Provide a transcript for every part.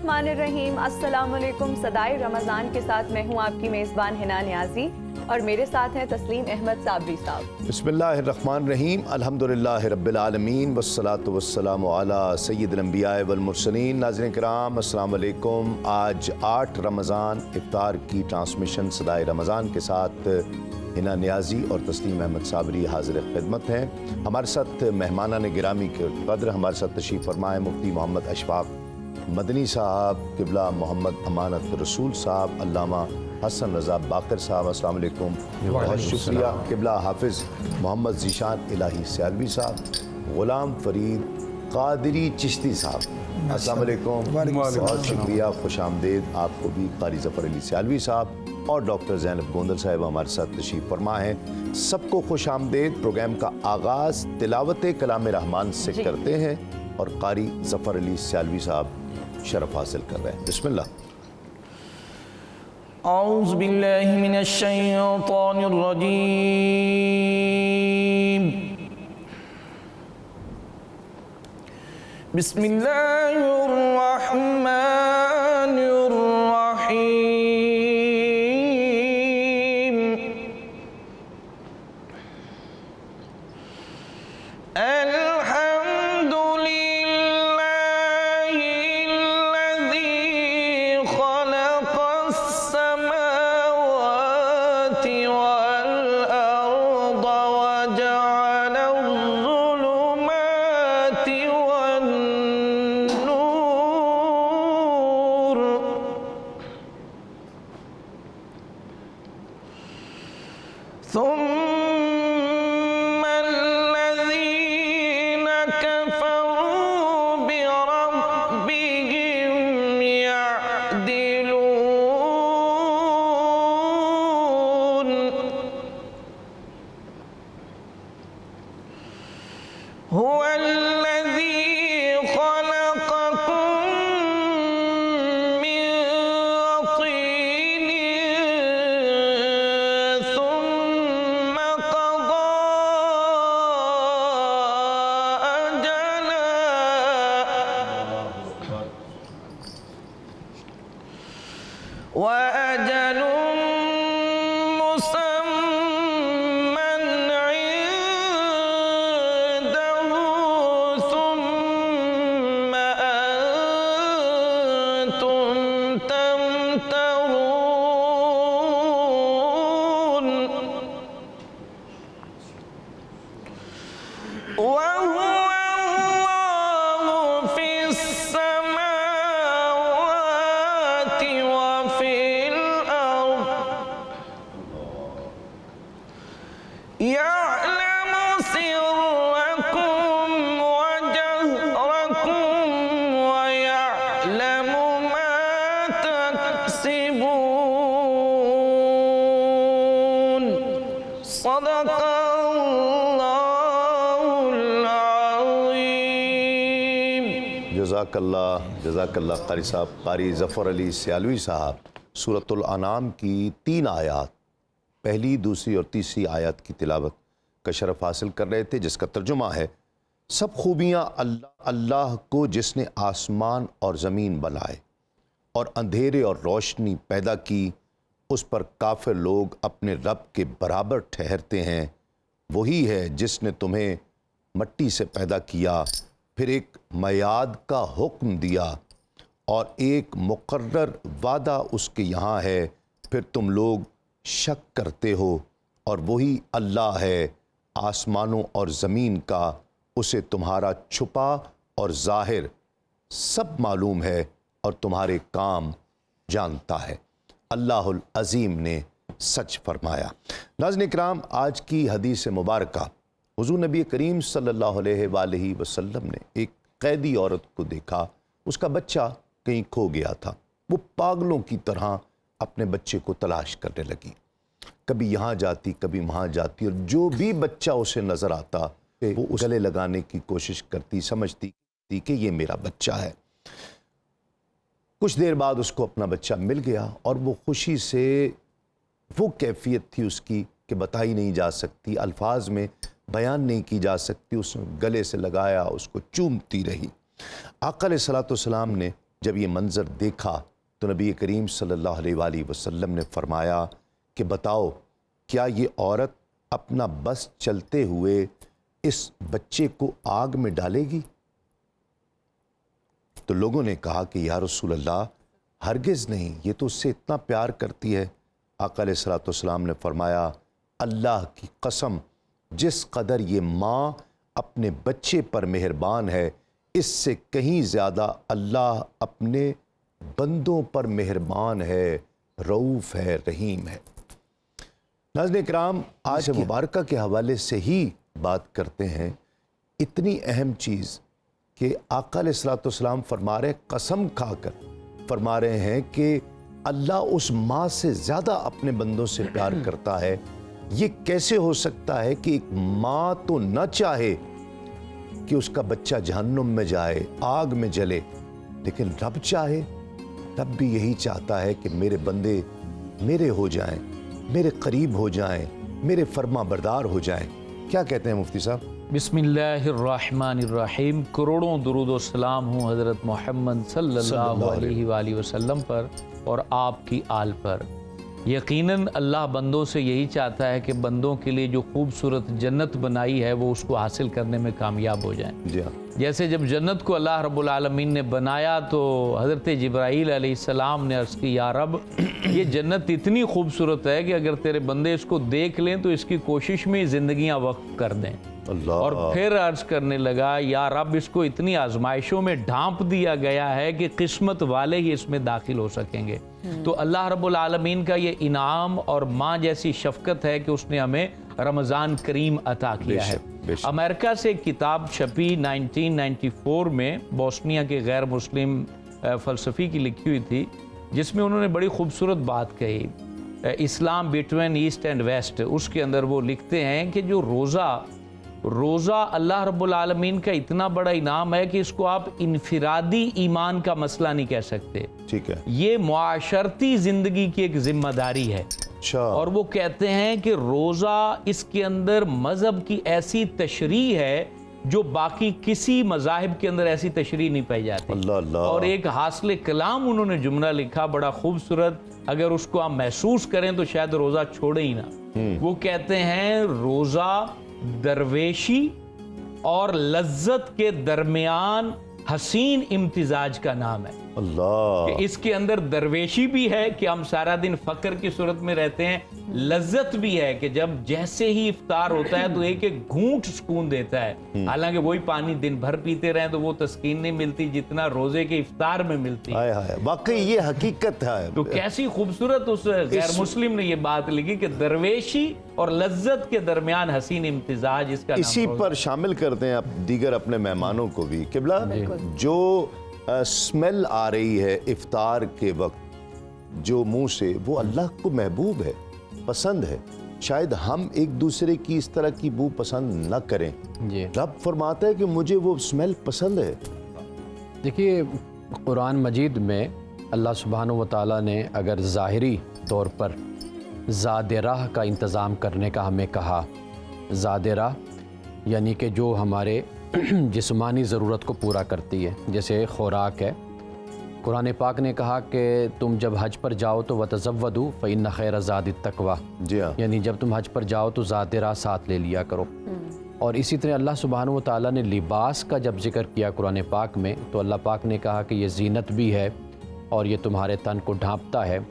बिस्मिल्लाहिर्रहमानिर्रहीम। अस्सलामुअलैकुम। सदाए रमज़ान के साथ मैं हूँ आपकी मेज़बान हिना नियाज़ी और मेरे साथ हैं तस्लीम अहमद साबरी साहब। बिस्मिल्लाहिर्रहमानिर्रहीम। अल्हम्दुलिल्लाहि रब्बिल आलमीन वस्सलातु वस्सलामु अला सय्यिदिल अंबिया वल मुरसलीन। नाज़रीन किराम अस्सलाम वालेकुम। आज 8 रमज़ान इफ्तार की ट्रांसमिशन सदाए रमज़ान के साथ हिना नियाज़ी और तस्लीम अहमद साबरी हाज़िर खिदमत हैं। हमारे साथ मेहमानान गिरामी के कदर हमारे साथ तशरीफ़ फरमाए मुफ्ती मोहम्मद अशफाक मदनी साहब, किबला मोहम्मद अमानत रसूल साहब, अल्लामा हसन रज़ा बाकर साहब, अस्सलाम वालेकुम। बहुत शुक्रिया। किबला हाफिज़ मोहम्मद ज़ीशान इलाही सियालवी साहब, ग़ुलाम फ़रीद क़ादरी चिश्ती साहब, अस्सलाम वालेकुम। बहुत शुक्रिया, खुश आमदीद आपको भी। क़ारी ज़फ़र अली सियालवी साहब और डॉक्टर ज़ैनब गोंदल साहब हमारे साथ तशरीफ़ फरमा हैं। सबको खुश आमदीद। प्रोग्राम का आगाज़ तिलावत कलाम रहमान से करते हैं और क़ारी ज़फ़र अली सियालवी साहब शरफ़ हासिल कर रहे हैं। बिस्मिल्लाह। औज़ु बिल्लाहि मिनश शैतानिर रजीम। बिस्मिल्लाहिर रहमानिर रहीम। जज़ाकल्लाह क़ारी साहब। क़ारी ज़फ़र अली सियालवी साहब सूरतुल अनाम की 3 आयात, पहली, दूसरी और तीसरी आयत की तिलावत का शरफ़ हासिल कर रहे थे, जिसका तर्जुमा है, सब खूबियाँ अल्लाह को जिसने आसमान और ज़मीन बनाए और अंधेरे और रोशनी पैदा की, उस पर काफ़िर लोग अपने रब के बराबर ठहरते हैं। वही है जिसने तुम्हें मट्टी से पैदा किया, फिर एक मयाद का हुक्म दिया और एक मुकर्रर वादा उसके यहाँ है, फिर तुम लोग शक करते हो। और वही अल्लाह है आसमानों और ज़मीन का, उसे तुम्हारा छुपा और ज़ाहिर सब मालूम है और तुम्हारे काम जानता है। अल्लाहुल अज़ीम ने सच फरमाया। नाज़रीन किराम, आज की हदीस मुबारका, हुज़ूर नबी करीम सल्लल्लाहु अलैहि वसल्लम ने एक कैदी औरत को देखा। उसका बच्चा कहीं खो गया था। वो पागलों की तरह अपने बच्चे को तलाश करने लगी। कभी यहाँ जाती, कभी वहाँ जाती, और जो भी बच्चा उसे नज़र आता वो उस गले लगाने की कोशिश करती, समझती थी कि ये मेरा बच्चा है। कुछ देर बाद उसको अपना बच्चा मिल गया और वो खुशी से, वो कैफियत थी उसकी कि बताई नहीं जा सकती, अल्फाज में बयान नहीं की जा सकती। उसने गले से लगाया, उसको चूमती रही। आका अलैहिस्सलातु वस्सलाम ने जब ये मंज़र देखा तो नबी करीम सल्लल्लाहु अलैहि वसल्लम ने फरमाया कि बताओ, क्या ये औरत अपना बस चलते हुए इस बच्चे को आग में डालेगी? तो लोगों ने कहा कि या रसूल अल्लाह, हरगिज़ नहीं, ये तो उससे इतना प्यार करती है। आका अलैहिस्सलातु वस्सलाम ने फरमाया, अल्लाह की कसम, जिस कदर ये माँ अपने बच्चे पर मेहरबान है, इससे कहीं ज़्यादा अल्लाह अपने बंदों पर मेहरबान है, रऊफ़ है, रहीम है। नाज़रीन इकराम, आज मुबारका के हवाले से ही बात करते हैं। इतनी अहम चीज़ कि आका अलैहिस्सलातु वस्सलाम फरमा रहे, कसम खाकर फरमा रहे हैं कि अल्लाह उस माँ से ज़्यादा अपने बंदों से प्यार करता है। ये कैसे हो सकता है कि एक माँ तो न चाहे कि उसका बच्चा जहन्नुम में जाए, आग में जले, लेकिन रब चाहे, रब भी यही चाहता है कि मेरे बंदे मेरे हो जाएं, मेरे करीब हो जाएं, मेरे फर्मा बरदार हो जाएं। क्या कहते हैं मुफ्ती साहब? बिस्मिल्लाहिर्रहमानिर्रहीम। करोड़ों दुरूद व सलाम हूँ हज़रत मोहम्मद सल्लल्लाहु अलैहि वसल्लम पर और आपकी आल पर। यकीनन अल्लाह बंदों से यही चाहता है कि बंदों के लिए जो खूबसूरत जन्नत बनाई है वो उसको हासिल करने में कामयाब हो जाएं। जी हाँ। जैसे जब जन्नत को अल्लाह रब्बुल आलमीन ने बनाया तो हज़रत जिब्राईल अलैहिस्सलाम ने अर्ज़ की, या रब, ये जन्नत इतनी खूबसूरत है कि अगर तेरे बंदे इसको देख लें तो इसकी कोशिश में ज़िंदगियाँ वक्फ कर दें। और फिर अर्ज करने लगा, या रब, इसको इतनी आजमाइशों में ढांप दिया गया है कि किस्मत वाले ही इसमें दाखिल हो सकेंगे। तो अल्लाह रब्बुल आलमीन का ये इनाम और माँ जैसी शफकत है कि उसने हमें रमज़ान करीम अता किया है। अमेरिका से एक किताब छपी 1994 में, बोस्निया के गैर मुस्लिम फ़लसफ़ी की लिखी हुई थी, जिसमें उन्होंने बड़ी खूबसूरत बात कही, इस्लाम बिटवीन ईस्ट एंड वेस्ट। उसके अंदर वो लिखते हैं कि जो रोज़ा अल्लाह रब्बुल आलमीन का इतना बड़ा इनाम है कि इसको आप इनफिरादी ईमान का मसला नहीं कह सकते। ठीक है। ये मुआशरती ज़िंदगी की एक जिम्मेदारी है। अच्छा। और वो कहते हैं कि रोज़ा, इसके अंदर मज़हब की ऐसी तशरीह है जो बाकी किसी मज़ाहिब के अंदर ऐसी तशरीह नहीं पाई जाती। अल्लाह अल्लाह। और एक हासिल कलाम उन्होंने जुमला लिखा बड़ा खूबसूरत, अगर उसको आप महसूस करें तो शायद रोज़ा छोड़े ही ना। वो कहते हैं, रोज़ा दरवेशी और लज्जत के दरमियान हसीन इम्तिजाज का नाम है। अल्लाह। कि इसके अंदर दरवेशी भी है कि हम सारा दिन फकर की सूरत में रहते हैं, लज्जत भी है कि जब जैसे ही इफ्तार होता है तो एक एक घूंट सुकून देता है। हालांकि वही पानी दिन भर पीते रहें तो वो तस्कीन नहीं मिलती जितना रोजे के इफ्तार में मिलती है। हाय हाय, वाकई ये हकीकत है। तो कैसी खूबसूरत उस गैर मुस्लिम ने ये बात लिखी कि दरवेशी और लज्जत के दरमियान हसीन इम्तिजाज, इसका इसी पर शामिल करते हैं आप दीगर अपने मेहमानों को भी। किबला, जो स्मेल आ रही है इफ्तार के वक्त जो मुंह से, वो अल्लाह को महबूब है, पसंद है। शायद हम एक दूसरे की इस तरह की बू पसंद न करें। रब फरमाता है कि मुझे वो स्मेल पसंद है। देखिए, कुरान मजीद में अल्लाह सुब्हानहू व तआला ने अगर ज़ाहिरी तौर पर ज़ाद राह का इंतज़ाम करने का हमें कहा, ज़ाद राह यानी कि जो हमारे जिस्मानी ज़रूरत को पूरा करती है, जैसे खुराक है। कुरान पाक ने कहा कि तुम जब हज पर जाओ तो वतज़व्वदू फ़इन्न खैर ज़ादि तक़वा। जी हाँ। यानी जब तुम हज पर जाओ तो ज़ाद राह साथ ले लिया करो। और इसी तरह अल्लाह सुब्हानहू व तआला ने लिबास का जब जिक्र किया कुरान पाक में, तो अल्लाह पाक ने कहा कि ये ज़ीनत भी है और ये तुम्हारे तन को ढांपता है,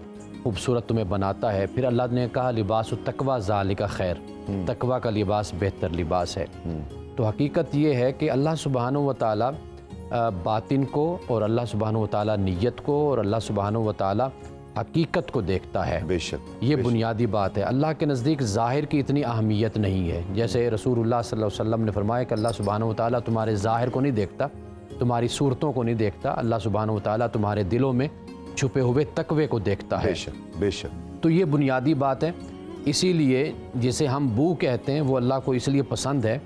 खूबसूरत तुम्हें बनाता है। फिर अल्लाह ने कहा लिबासु तक़वा ज़ालिका खैर, तक़वा का लिबास बेहतर लिबास है। तो हकीकत ये है कि अल्लाह सुब्हानहू व तआला बातिन को और अल्लाह सुब्हानहू व तआला नियत को और अल्लाह सुब्हानहू व तआला हकीकत को देखता है। बेशक ये बुनियादी बात है। अल्लाह के नज़दीक ज़ाहिर की इतनी अहमियत नहीं है। जैसे रसूलुल्लाह सल्लल्लाहु अलैहि वसल्लम ने फरमाया कि अल्लाह सुब्हानहू व तआला तुम्हारे ज़ाहिर को नहीं देखता, तुम्हारी सूरतों को नहीं देखता, अल्लाह सुब्हानहू व तआला तुम्हारे दिलों में छुपे हुए तकवे को देखता है। बेशक बेशक। तो ये बुनियादी बात है। इसीलिए जिसे हम बू कहते हैं वो अल्लाह को इसलिए पसंद है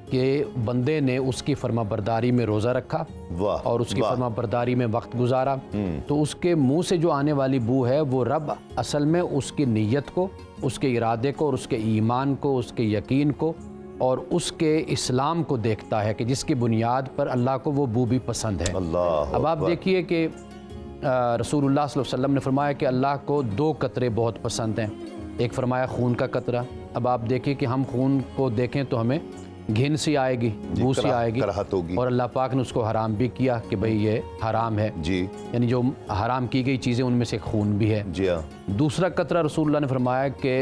कि बंदे ने उसकी फर्माबरदारी में रोज़ा रखा और उसकी फर्माबरदारी में वक्त गुजारा, तो उसके मुंह से जो आने वाली बू है वो रब असल में उसकी नीयत को, उसके इरादे को और उसके ईमान को, उसके यकीन को और उसके इस्लाम को देखता है कि जिसकी बुनियाद पर अल्लाह को वो बू भी पसंद है। अल्लाह। अब आप देखिए कि रसूलुल्लाह सल्लल्लाहु अलैहि वसल्लम ने फरमाया कि अल्लाह को 2 कतरे बहुत पसंद हैं। एक फरमाया खून का कतरा। अब आप देखिए कि हम खून को देखें तो हमें घिन सी आएगी, बू सी आएगी, कराहत होगी। और अल्लाह पाक ने उसको हराम भी किया कि भाई ये हराम है जी, यानी जो हराम की गई चीज़ें उनमें से खून भी है। जी हाँ। दूसरा कतरा रसूलुल्लाह ने फरमाया कि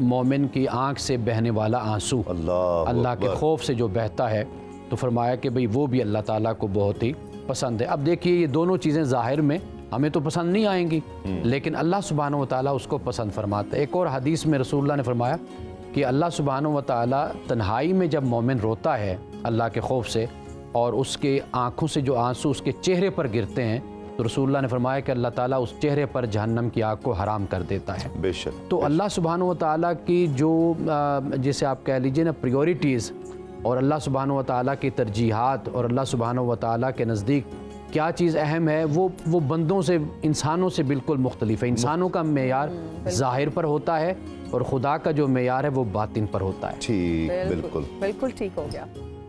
मोमिन की आंख से बहने वाला आंसू, अल्लाह के खौफ से जो बहता है, तो फरमाया कि भाई वो भी अल्लाह ताला को बहुत ही पसंद है। अब देखिए ये दोनों चीज़ें ज़ाहिर में हमें तो पसंद नहीं आएंगी, लेकिन अल्लाह सुब्हानहू व तआला उसको पसंद फरमाता है। एक और हदीस में रसूलुल्लाह ने फरमाया कि अल्लाह सुब्हानहू व तआला तन्हाई में जब मोमिन रोता है अल्लाह के खौफ से, और उसके आँखों से जो आंसू उसके चेहरे पर गिरते हैं, तो रसूलुल्लाह ने फरमाया कि अल्लाह ताला उस चेहरे पर जहन्नम की आग को हराम कर देता है। बेशक। तो अल्लाह सुब्हानहू व तआला की जो जैसे आप कह लीजिए ना प्रायोरिटीज़, और अल्लाह सुब्हानहू व तआला की तरजीहात, और अल्लाह सुब्हानहू व तआला के नज़दीक क्या चीज़ अहम है, वो बंदों से, इंसानों से बिल्कुल मुख्तलिफ है। इंसानों का मेयार ज़ाहिर पर होता है और खुदा का जो मेयार है वो बातिन पर होता है। ठीक, बिल्कुल बिल्कुल ठीक हो गया।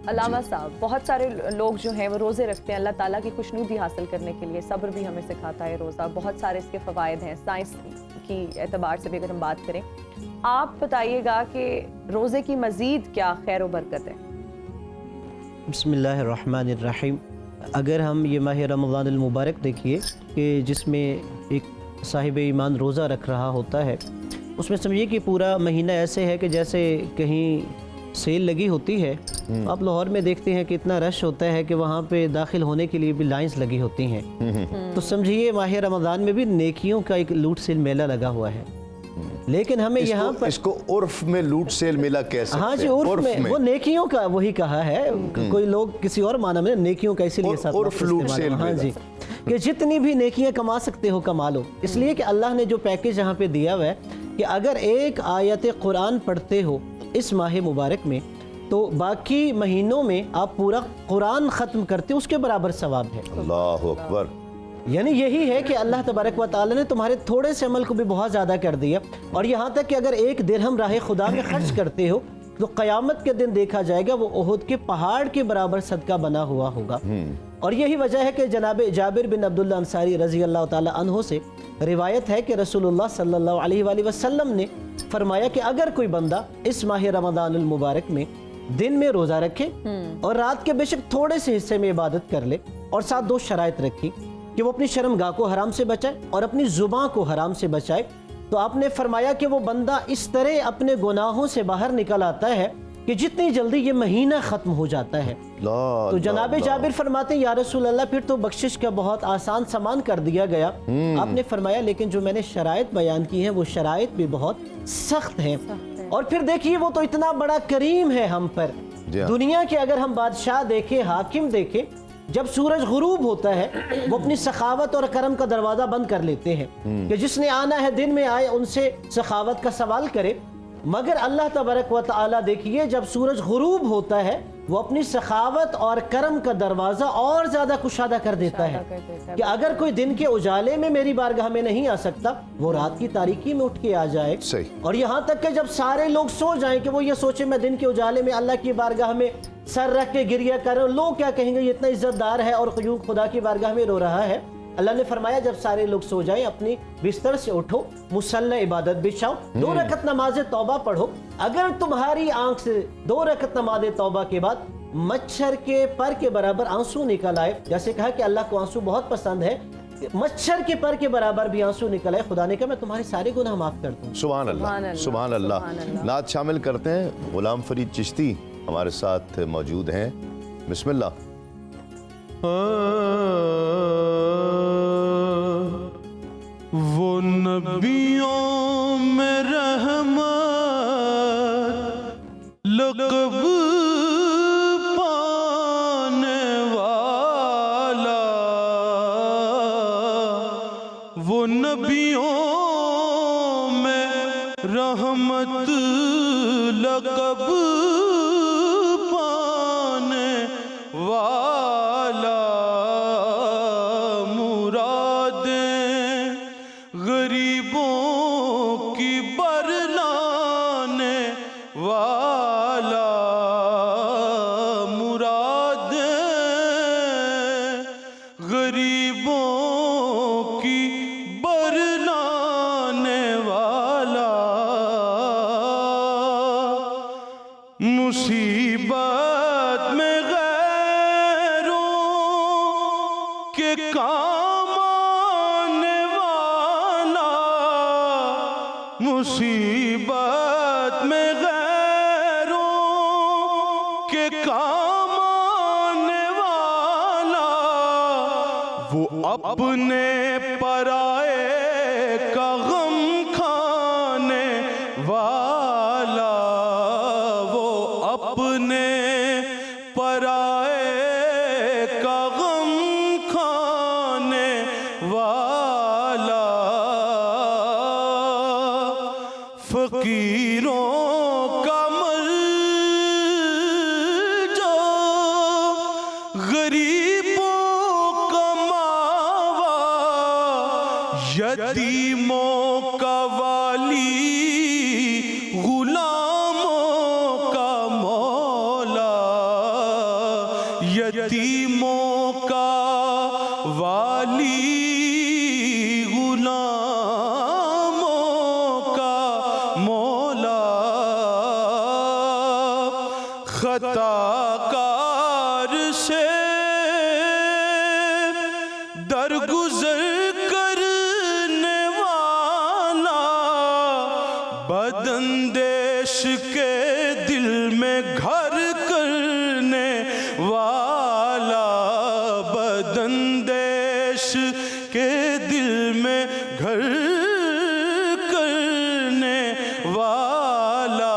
अल्लामा साहब, बहुत सारे लोग जो हैं वो रोज़े रखते हैं अल्लाह ताला की खुशनुदी हासिल करने के लिए। सब्र भी हमें सिखाता है रोज़ा, बहुत सारे इसके फ़वाइद हैं। साइंस की एतबार से भी अगर हम बात करें, आप बताइएगा कि रोज़े की मज़ीद क्या खैर व बरकत है? बिस्मिल्लाहिर्रहमानिर्रहीम। अगर हम ये माह रमज़ानुल मुबारक देखिए कि जिसमें एक साहिब ईमान रोज़ा रख रहा होता है, उसमें समझिए कि पूरा महीना ऐसे है कि जैसे कहीं सेल लगी होती है। आप लाहौर में देखते हैं कि इतना रश होता है कि वहाँ पे दाखिल होने के लिए भी लाइंस लगी होती हैं। तो समझिए माह रमज़ान में भी नेकियों का एक लूट सेल मेला लगा हुआ है। लेकिन हमें यहाँ पर इसको उर्फ में लूट सेल मेला कह सकते हैं। हाँ जी, उर्फ में वो नेकियों का वही कहा है। कोई लोग किसी और माना में नेकियों का इसीलिए साथ उर्फ लूट सेल हाँ मेला। जी, कि जितनी भी नेकियां कमा सकते हो कमा लो। इसलिए कि अल्लाह ने जो पैकेज यहाँ पे दिया हुआ है कि अगर एक आयत कुरान पढ़ते हो इस माह मुबारक में, तो बाकी महीनों में आप पूरा कुरान ख़त्म करते हो उसके बराबर सवाब है। अल्लाह अकबर। यानी यही है कि अल्लाह तबारक व तआला ने तुम्हारे थोड़े से अमल को भी बहुत ज़्यादा कर दिया। और यहाँ तक कि अगर 1 दिरहम राह खुदा में खर्च करते हो तो क़यामत के दिन देखा जाएगा वो उहुद के पहाड़ के बराबर सदका बना हुआ होगा। और यही वजह है कि जनाब जाबिर बिन अब्दुल्ला अंसारी रज़ी अल्लाह ताला अन्हो से रिवायत है कि रसूलुल्लाह सल्लल्लाहु अलैहि वसल्लम ने फरमाया कि अगर कोई बंदा इस माह रमज़ानुल मुबारक में दिन में रोज़ा रखे और रात के बेशक थोड़े से हिस्से में इबादत कर ले, और साथ 2 शराइत रखी कि वो अपनी शर्मगाह को हराम से बचाए और अपनी ज़ुबान को हराम से बचाए, तो आपने फरमाया कि वो बंदा इस तरह अपने गुनाहों से बाहर निकल आता है कि जितनी जल्दी ये महीना ख़त्म हो जाता है। तो जनाब जाबिर फरमाते हैं या रसूल अल्लाह, फिर तो बख्शिश का बहुत आसान सामान कर दिया गया। आपने फरमाया लेकिन जो मैंने शराइत बयान की हैं वो शराइत भी बहुत सख्त हैं। और फिर देखिए वो तो इतना बड़ा करीम है हम पर। दुनिया के अगर हम बादशाह देखें, हाकिम देखें, जब सूरज गुरूब होता है वो अपनी सखावत और करम का दरवाज़ा बंद कर लेते हैं कि जिसने आना है दिन में आए, उनसे सखावत का सवाल करे। मगर अल्लाह तबारक व तआला देखिए जब सूरज गुरूब होता है वो अपनी सखावत और करम का दरवाज़ा और ज़्यादा कुशादा कर देता है कि अगर कोई दिन के उजाले में मेरी बारगाह में नहीं आ सकता, वो रात की तारीकी में उठ के आ जाए। और यहाँ तक कि जब सारे लोग सो जाएं कि वो ये सोचे मैं दिन के उजाले में अल्लाह की बारगाह में सर रख के गिरिया कर रहा हूं, लोग क्या कहेंगे, ये इतना इज्जतदार है और यूं खुदा की बारगाह में रो रहा है। अल्लाह ने फरमाया जब सारे लोग सो जाएं अपनी बिस्तर से उठो, मुसल्ला इबादत बिछाओ, 2 रकत नमाज तौबा पढ़ो। अगर तुम्हारी आंख से 2 रकत नमाज तौबा के बाद मच्छर के पर के बराबर आंसू निकल आए, जैसे कहा कि अल्लाह को आंसू बहुत पसंद है, मच्छर के पर के बराबर भी आंसू निकल आए, खुदा ने कहा मैं तुम्हारे सारे गुनाह माफ कर दूं। सुभान अल्लाह, सुभान अल्लाह। नात शामिल करते हैं। गुलाम फरीद चिश्ती हमारे साथ मौजूद हैं। बिस्मिल्लाह। वो नबियों में रहमत लक़ब पाने वाला, वो नबियों में रहमत लक़ब पाने वाला, गरीबों की बरलाने वाला, मुरादें गरीबों काम आने वाला, मुसीबत में गैरों के काम आने वाला, वो अपने पराए का गम खाने वाला, वो अपने पराए का गम खाने वाला, फकीरों का मलजा, गरीबों का मावा, यतीमों का वाली, गुलामों का मौला, यतीमों का वाली, गुलामों का मौला, खताकार से दरगुजर करने वाला, बदंदेश के दिल में घर करने वाला, बदंदेश के दिल में घर करने वाला,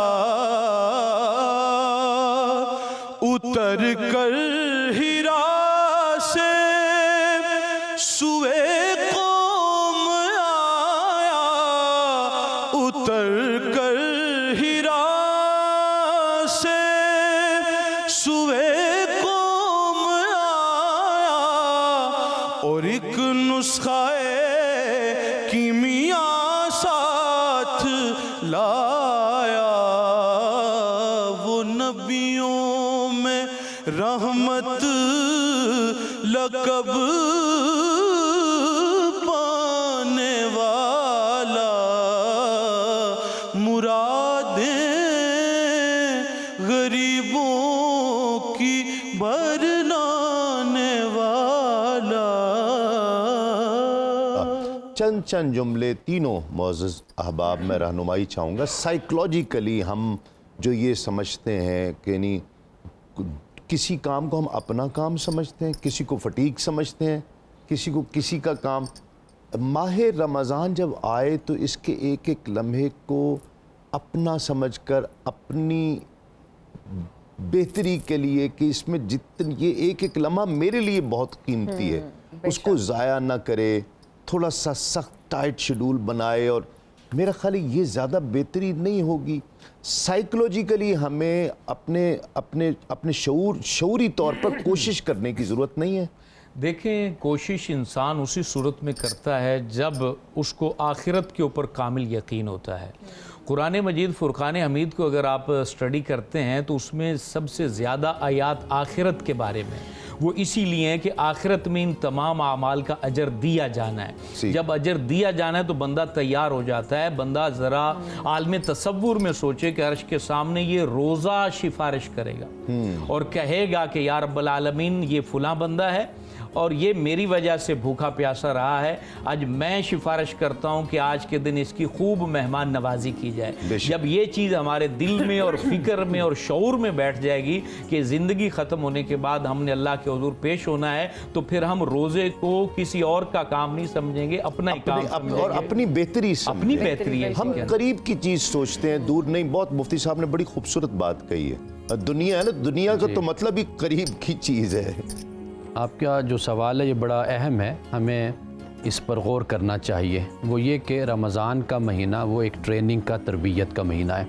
उतर कर हिरा से सुए कौम आया, उतर कर हिरा से सुए कौम आया, और एक नुस्खाए कीमिया साथ लाया, वो नबियों में रहमत लक़ब पाने वाला, मुरादें गरीबों की बरलाने वाला। चंद जुमले तीनों मोअज़्ज़ज़ अहबाब में रहनुमाई चाहूँगा। साइकोलॉजिकली हम जो ये समझते हैं कि नहीं, किसी काम को हम अपना काम समझते हैं, किसी को फटीक समझते हैं, किसी को किसी का काम। माह रमज़ान जब आए तो इसके एक एक लम्हे को अपना समझकर अपनी बेहतरी के लिए कि इसमें जितनी ये एक एक लम्हा मेरे लिए बहुत कीमती है, उसको ज़ाया ना करे, थोड़ा सा सख्त टाइट शेड्यूल बनाए। और मेरा ख्याल है ये ज़्यादा बेहतरी नहीं होगी। साइकोलॉजिकली हमें अपने अपने अपने शऊरी तौर पर कोशिश करने की ज़रूरत नहीं है। देखें, कोशिश इंसान उसी सूरत में करता है जब उसको आखिरत के ऊपर कामिल यकीन होता है। कुरान मजीद फ़ुरक़ान हमीद को अगर आप स्टडी करते हैं तो उसमें सबसे ज़्यादा आयात आखिरत के बारे में, वो इसीलिए है कि आखिरत में इन तमाम आमाल का अजर दिया जाना है। जब अजर दिया जाना है तो बंदा तैयार हो जाता है। बंदा ज़रा आलम तसव्वुर में सोचे कि अर्श के सामने ये रोज़ा सिफारिश करेगा और कहेगा कि या रब्बल आलमीन, ये फ़लाँ बंदा है और ये मेरी वजह से भूखा प्यासा रहा है, आज मैं सिफारिश करता हूँ कि आज के दिन इसकी खूब मेहमान नवाजी की जाए। जब ये चीज़ हमारे दिल में और फिक्र में और शऊर में बैठ जाएगी कि ज़िंदगी ख़त्म होने के बाद हमने अल्लाह के हुज़ूर पेश होना है, तो फिर हम रोज़े को किसी और का काम नहीं समझेंगे, अपना ही काम समझेंगे और अपनी बेहतरी अपनी बेहतरी है। हम करीब की चीज़ सोचते हैं, दूर नहीं। बहुत मुफ्ती साहब ने बड़ी खूबसूरत बात कही है। दुनिया है ना, दुनिया का तो मतलब ही करीब की चीज़ है। आपका जो सवाल है ये बड़ा अहम है, हमें इस पर गौर करना चाहिए। वो ये कि रमज़ान का महीना वो एक ट्रेनिंग का, तरबियत का महीना है।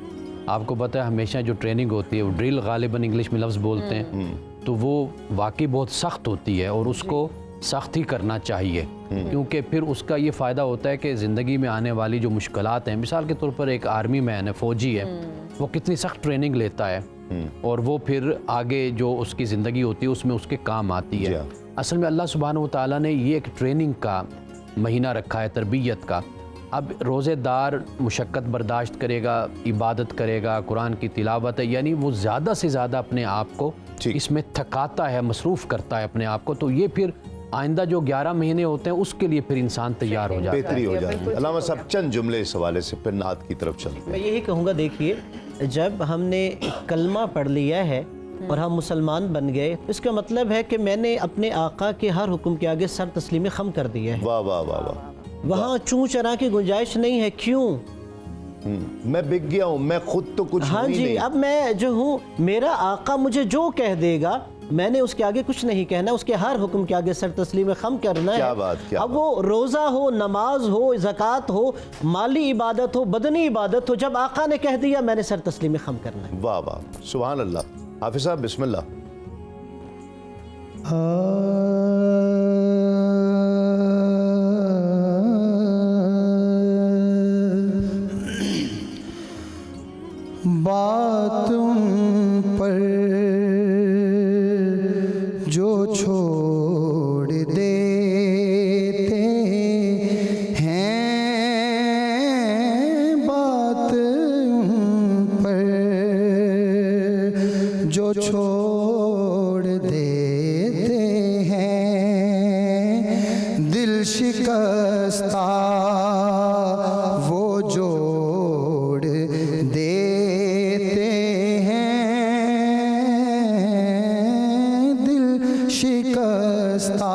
आपको पता है हमेशा जो ट्रेनिंग होती है वो ड्रिल गालिबन इंग्लिश में लफ्ज़ बोलते हैं, तो वो वाकई बहुत सख्त होती है और उसको सख्त ही करना चाहिए, क्योंकि फिर उसका ये फ़ायदा होता है कि ज़िंदगी में आने वाली जो मुश्किलात हैं, मिसाल के तौर पर एक आर्मी मैन है, फ़ौजी है, वो कितनी सख्त ट्रेनिंग लेता है और वो फिर आगे जो उसकी ज़िंदगी होती है उसमें उसके काम आती है। असल में अल्लाह सुब्हानहू व तआला ने ये एक ट्रेनिंग का महीना रखा है, तरबियत का। अब रोज़ेदार मुशक्क़त बर्दाश्त करेगा, इबादत करेगा, कुरान की तिलावत है, यानी वो ज़्यादा से ज़्यादा अपने आप को इसमें थकाता है, मसरूफ़ करता है अपने आप को, तो ये फिर आइंदा जो 11 महीने होते हैं उसके लिए फिर इंसान तैयार हो जाता है। बेहतरी हो है, जाती है। बिल्कुल अल्लामा ठीक साहब चंद जुमले इस हवाले से फिर नात की तरफ चलते हैं। मैं यही कहूँगा, देखिए जब हमने कलमा पढ़ लिया है और हम मुसलमान बन गए, इसका मतलब है कि मैंने अपने आका के हर हुक्म के आगे सर तस्लीम खम कर दिया है। वाह वाह वाह वाह। वहाँ चूँ चरा की गुंजाइश नहीं है। क्यों? मैं बिक गया हूँ, मैं खुद तो कुछ हाँ हूँ ही जी, नहीं। अब मैं जो हूँ, मेरा आका मुझे जो कह देगा मैंने उसके आगे कुछ नहीं कहना, उसके हर हुक्म के आगे सर तस्लीम खम करना है। क्या बात, क्या अब वो रोज़ा हो, नमाज हो, ज़कात हो, माली इबादत हो, बदनी इबादत हो, जब आका ने कह दिया मैंने सर तस्लीम खम करना है। वाह वाह, सुभान अल्लाह। हाफिज साहब बिस्मिल्लाह। बात उन पर जो छोड़ देते हैं, बात उन पर जो छोड़ देते हैं, दिल शिकस्ता वो जोड़ देते हैं, दिल शिकस्ता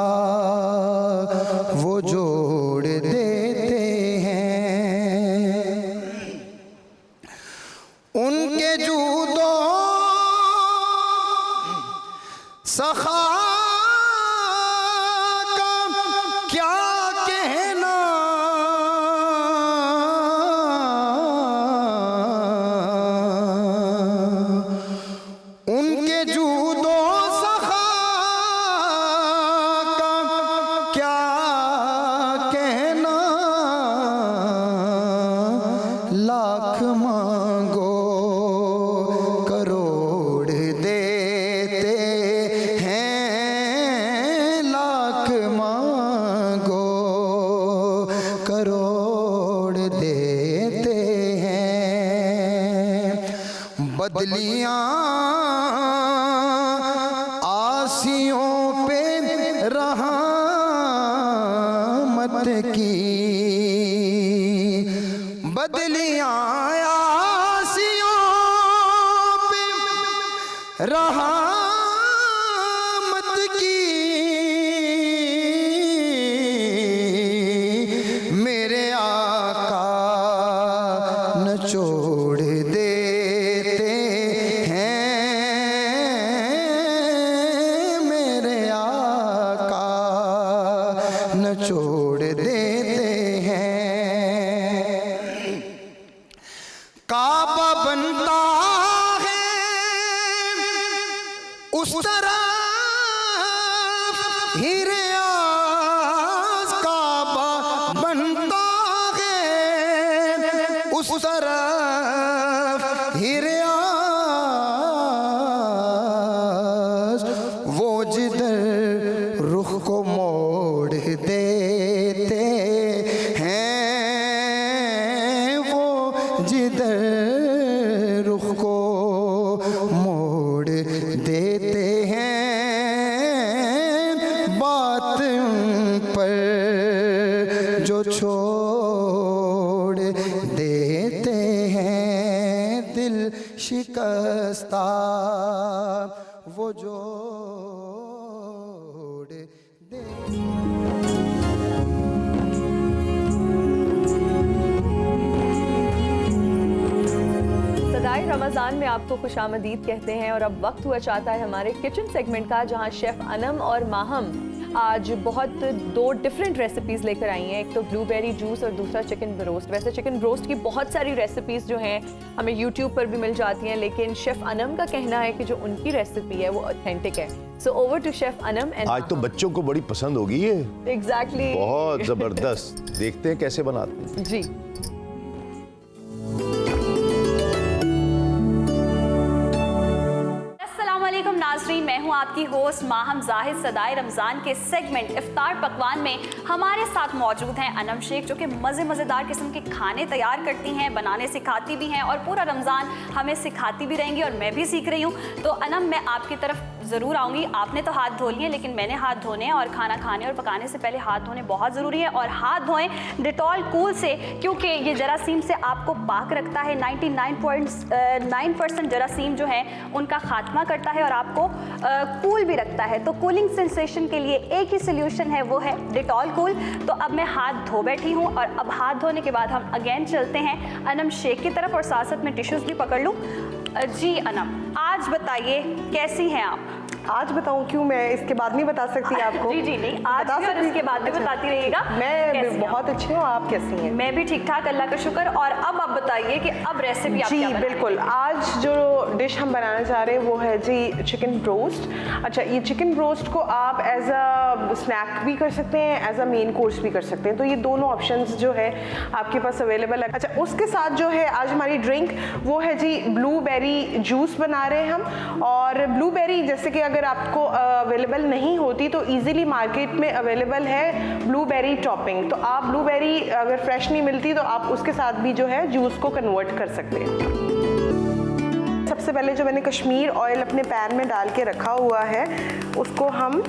वो जोड़ देते हैं। उनके जूदो सखा का क्या कहना, उनके जूदो सखा का क्या कहना, लाख मांगो करोड़ देते हैं, लाख मांगो करोड़ देते हैं। बदलियां आसियों पे रहमत की, बदलियां आसियों पे रहमत की, मेरे आका न छोड़ देते हैं, मेरे आका न छोड़ देते हैं। काबा बनता है उस तरफ हीरे आज, काबा बनता है उस तरफ हीरे आज, वो जिधर रुख को मोड़ देते हैं, वो जिधर रुख को मोड़ देते हैं, बात उन पर जो छोड़ देते हैं, दिल शिकस्ता वो जोड़ देते हैं। सदाए रमज़ान में आपको खुशामदीद कहते हैं और अब वक्त हुआ चाहता है हमारे किचन सेगमेंट का, जहां शेफ़ अनम और माहम आज बहुत दो डिफरेंट रेसिपीज़ लेकर आई हैं। एक तो ब्लूबेरी जूस और दूसरा चिकन ब्रोस्ट। वैसे चिकन ब्रोस्ट की बहुत सारी रेसिपीज़ जो हैं हमें यूट्यूब पर भी मिल जाती हैं, लेकिन शेफ़ अनम का कहना है कि जो उनकी रेसिपी है वो ऑथेंटिक है। So over to chef Anam and आज तो बच्चों को बड़ी पसंद होगी ये, एग्जैक्टली बहुत जबरदस्त। देखते हैं कैसे बनाते हैं। जी। अस्सलामुअलैकुम नाज़रीन, मैं हूं आपकी होस्ट माहम जाहिद। सदाए रमज़ान के सेगमेंट इफ्तार पकवान में हमारे साथ मौजूद हैं अनम शेख, जो कि मज़ेदार किस्म के खाने तैयार करती हैं, बनाने सिखाती भी हैं और पूरा रमज़ान हमें सिखाती भी रहेंगी और मैं भी सीख रही हूं। तो अनम, मैं आपकी तरफ ज़रूर आऊँगी। आपने तो हाथ धो लिए, लेकिन मैंने हाथ धोने हैं, और खाना खाने और पकाने से पहले हाथ धोने बहुत ज़रूरी है। और हाथ धोएं डिटॉल कूल से, क्योंकि ये जरासीम से आपको पाक रखता है। 99.9% जरासीम जो है उनका खात्मा करता है और आपको कूल भी रखता है। तो कूलिंग सेंसेशन के लिए एक ही सोल्यूशन है, वो है डिटॉल कूल। तो अब मैं हाथ धो बैठी हूँ, और अब हाथ धोने के बाद हम अगेन चलते हैं अनम शेख की तरफ, और साथ साथ मैं टिश्यूज़ भी पकड़ लूँ। जी अनम, आज बताइए कैसी हैं आप? आज बताऊं क्यों? मैं इसके बाद नहीं बता सकती आपको। जी नहीं, आज भी और इसके बाद भी बताती रहिएगा। मैं बहुत अच्छी हूँ, आप कैसी हैं? मैं भी ठीक ठाक, अल्लाह का शुक्र। और अब आप बताइए कि अब रेसिपी आप क्या जी बिल्कुल, आज जो डिश हम बनाना चाह रहे हैं वो है जी चिकन ब्रोस्ट। अच्छा, ये चिकन ब्रोस्ट को आप एज अ स्नैक भी कर सकते हैं, एज अ मेन कोर्स भी कर सकते हैं। तो ये दोनों ऑप्शंस जो है आपके पास अवेलेबल है। अच्छा, उसके साथ जो है आज हमारी ड्रिंक वो है जी ब्लूबेरी जूस बना रहे हैं हम। और ब्लूबेरी जैसे कि अगर आपको अवेलेबल नहीं होती तो इजीली मार्केट में अवेलेबल है ब्लूबेरी टॉपिंग। तो आप ब्लूबेरी अगर फ्रेश नहीं मिलती तो आप उसके साथ भी जो है जूस को कन्वर्ट कर सकते हैं। सबसे पहले जो मैंने कश्मीर ऑयल अपने पैन में डाल के रखा हुआ है उसको हम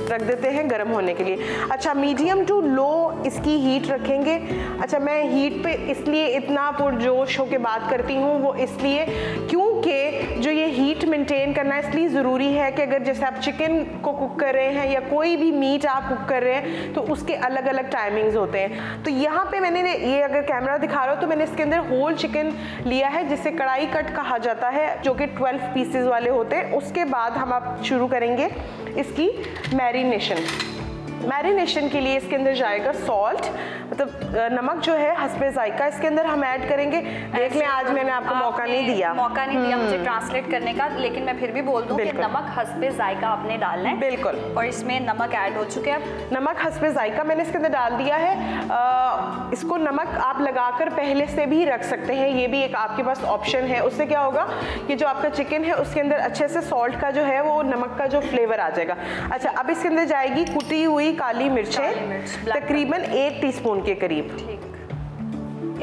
रख देते हैं गर्म होने के लिए। अच्छा, मीडियम टू लो इसकी हीट रखेंगे। अच्छा, मैं हीट पे इसलिए इतना पुरजोश होकर बात करती हूँ, वो इसलिए क्योंकि जो ये हीट मेंटेन करना इसलिए ज़रूरी है कि अगर जैसे आप चिकन को कुक कर रहे हैं या कोई भी मीट आप कुक कर रहे हैं तो उसके अलग अलग टाइमिंग्स होते हैं। तो यहाँ पे मैंने ये अगर कैमरा दिखा रहा हो तो मैंने इसके अंदर होल चिकन लिया है जिसे कढ़ाई कट कहा जाता है, जो कि 12 पीसेस वाले होते हैं। उसके बाद हम आप शुरू करेंगे इसकी मैरिनेशन के लिए इसके अंदर जाएगा सॉल्ट, मतलब नमक जो है हस्बे जायका इसके अंदर हम ऐड करेंगे। देख लें, आज मैंने आपको मौका नहीं दिया मुझे ट्रांसलेट करने का, लेकिन मैं फिर भी बोल दूं कि नमक हस्बे जायका आपने डालना है। बिल्कुल। और इसमें नमक ऐड हो चुके हैं। नमक हस्बे जायका मैंने इसके अंदर डाल दिया है। इसको नमक आप लगाकर पहले से भी रख सकते हैं, ये भी एक आपके पास ऑप्शन है। उससे क्या होगा कि जो आपका चिकन है उसके अंदर अच्छे से सॉल्ट का जो है वो नमक का जो फ्लेवर आ जाएगा। अच्छा, अब इसके अंदर जाएगी कुटी हुई काली मिर्चें, तकरीबन 1 टीस्पून के करीब। ठीक,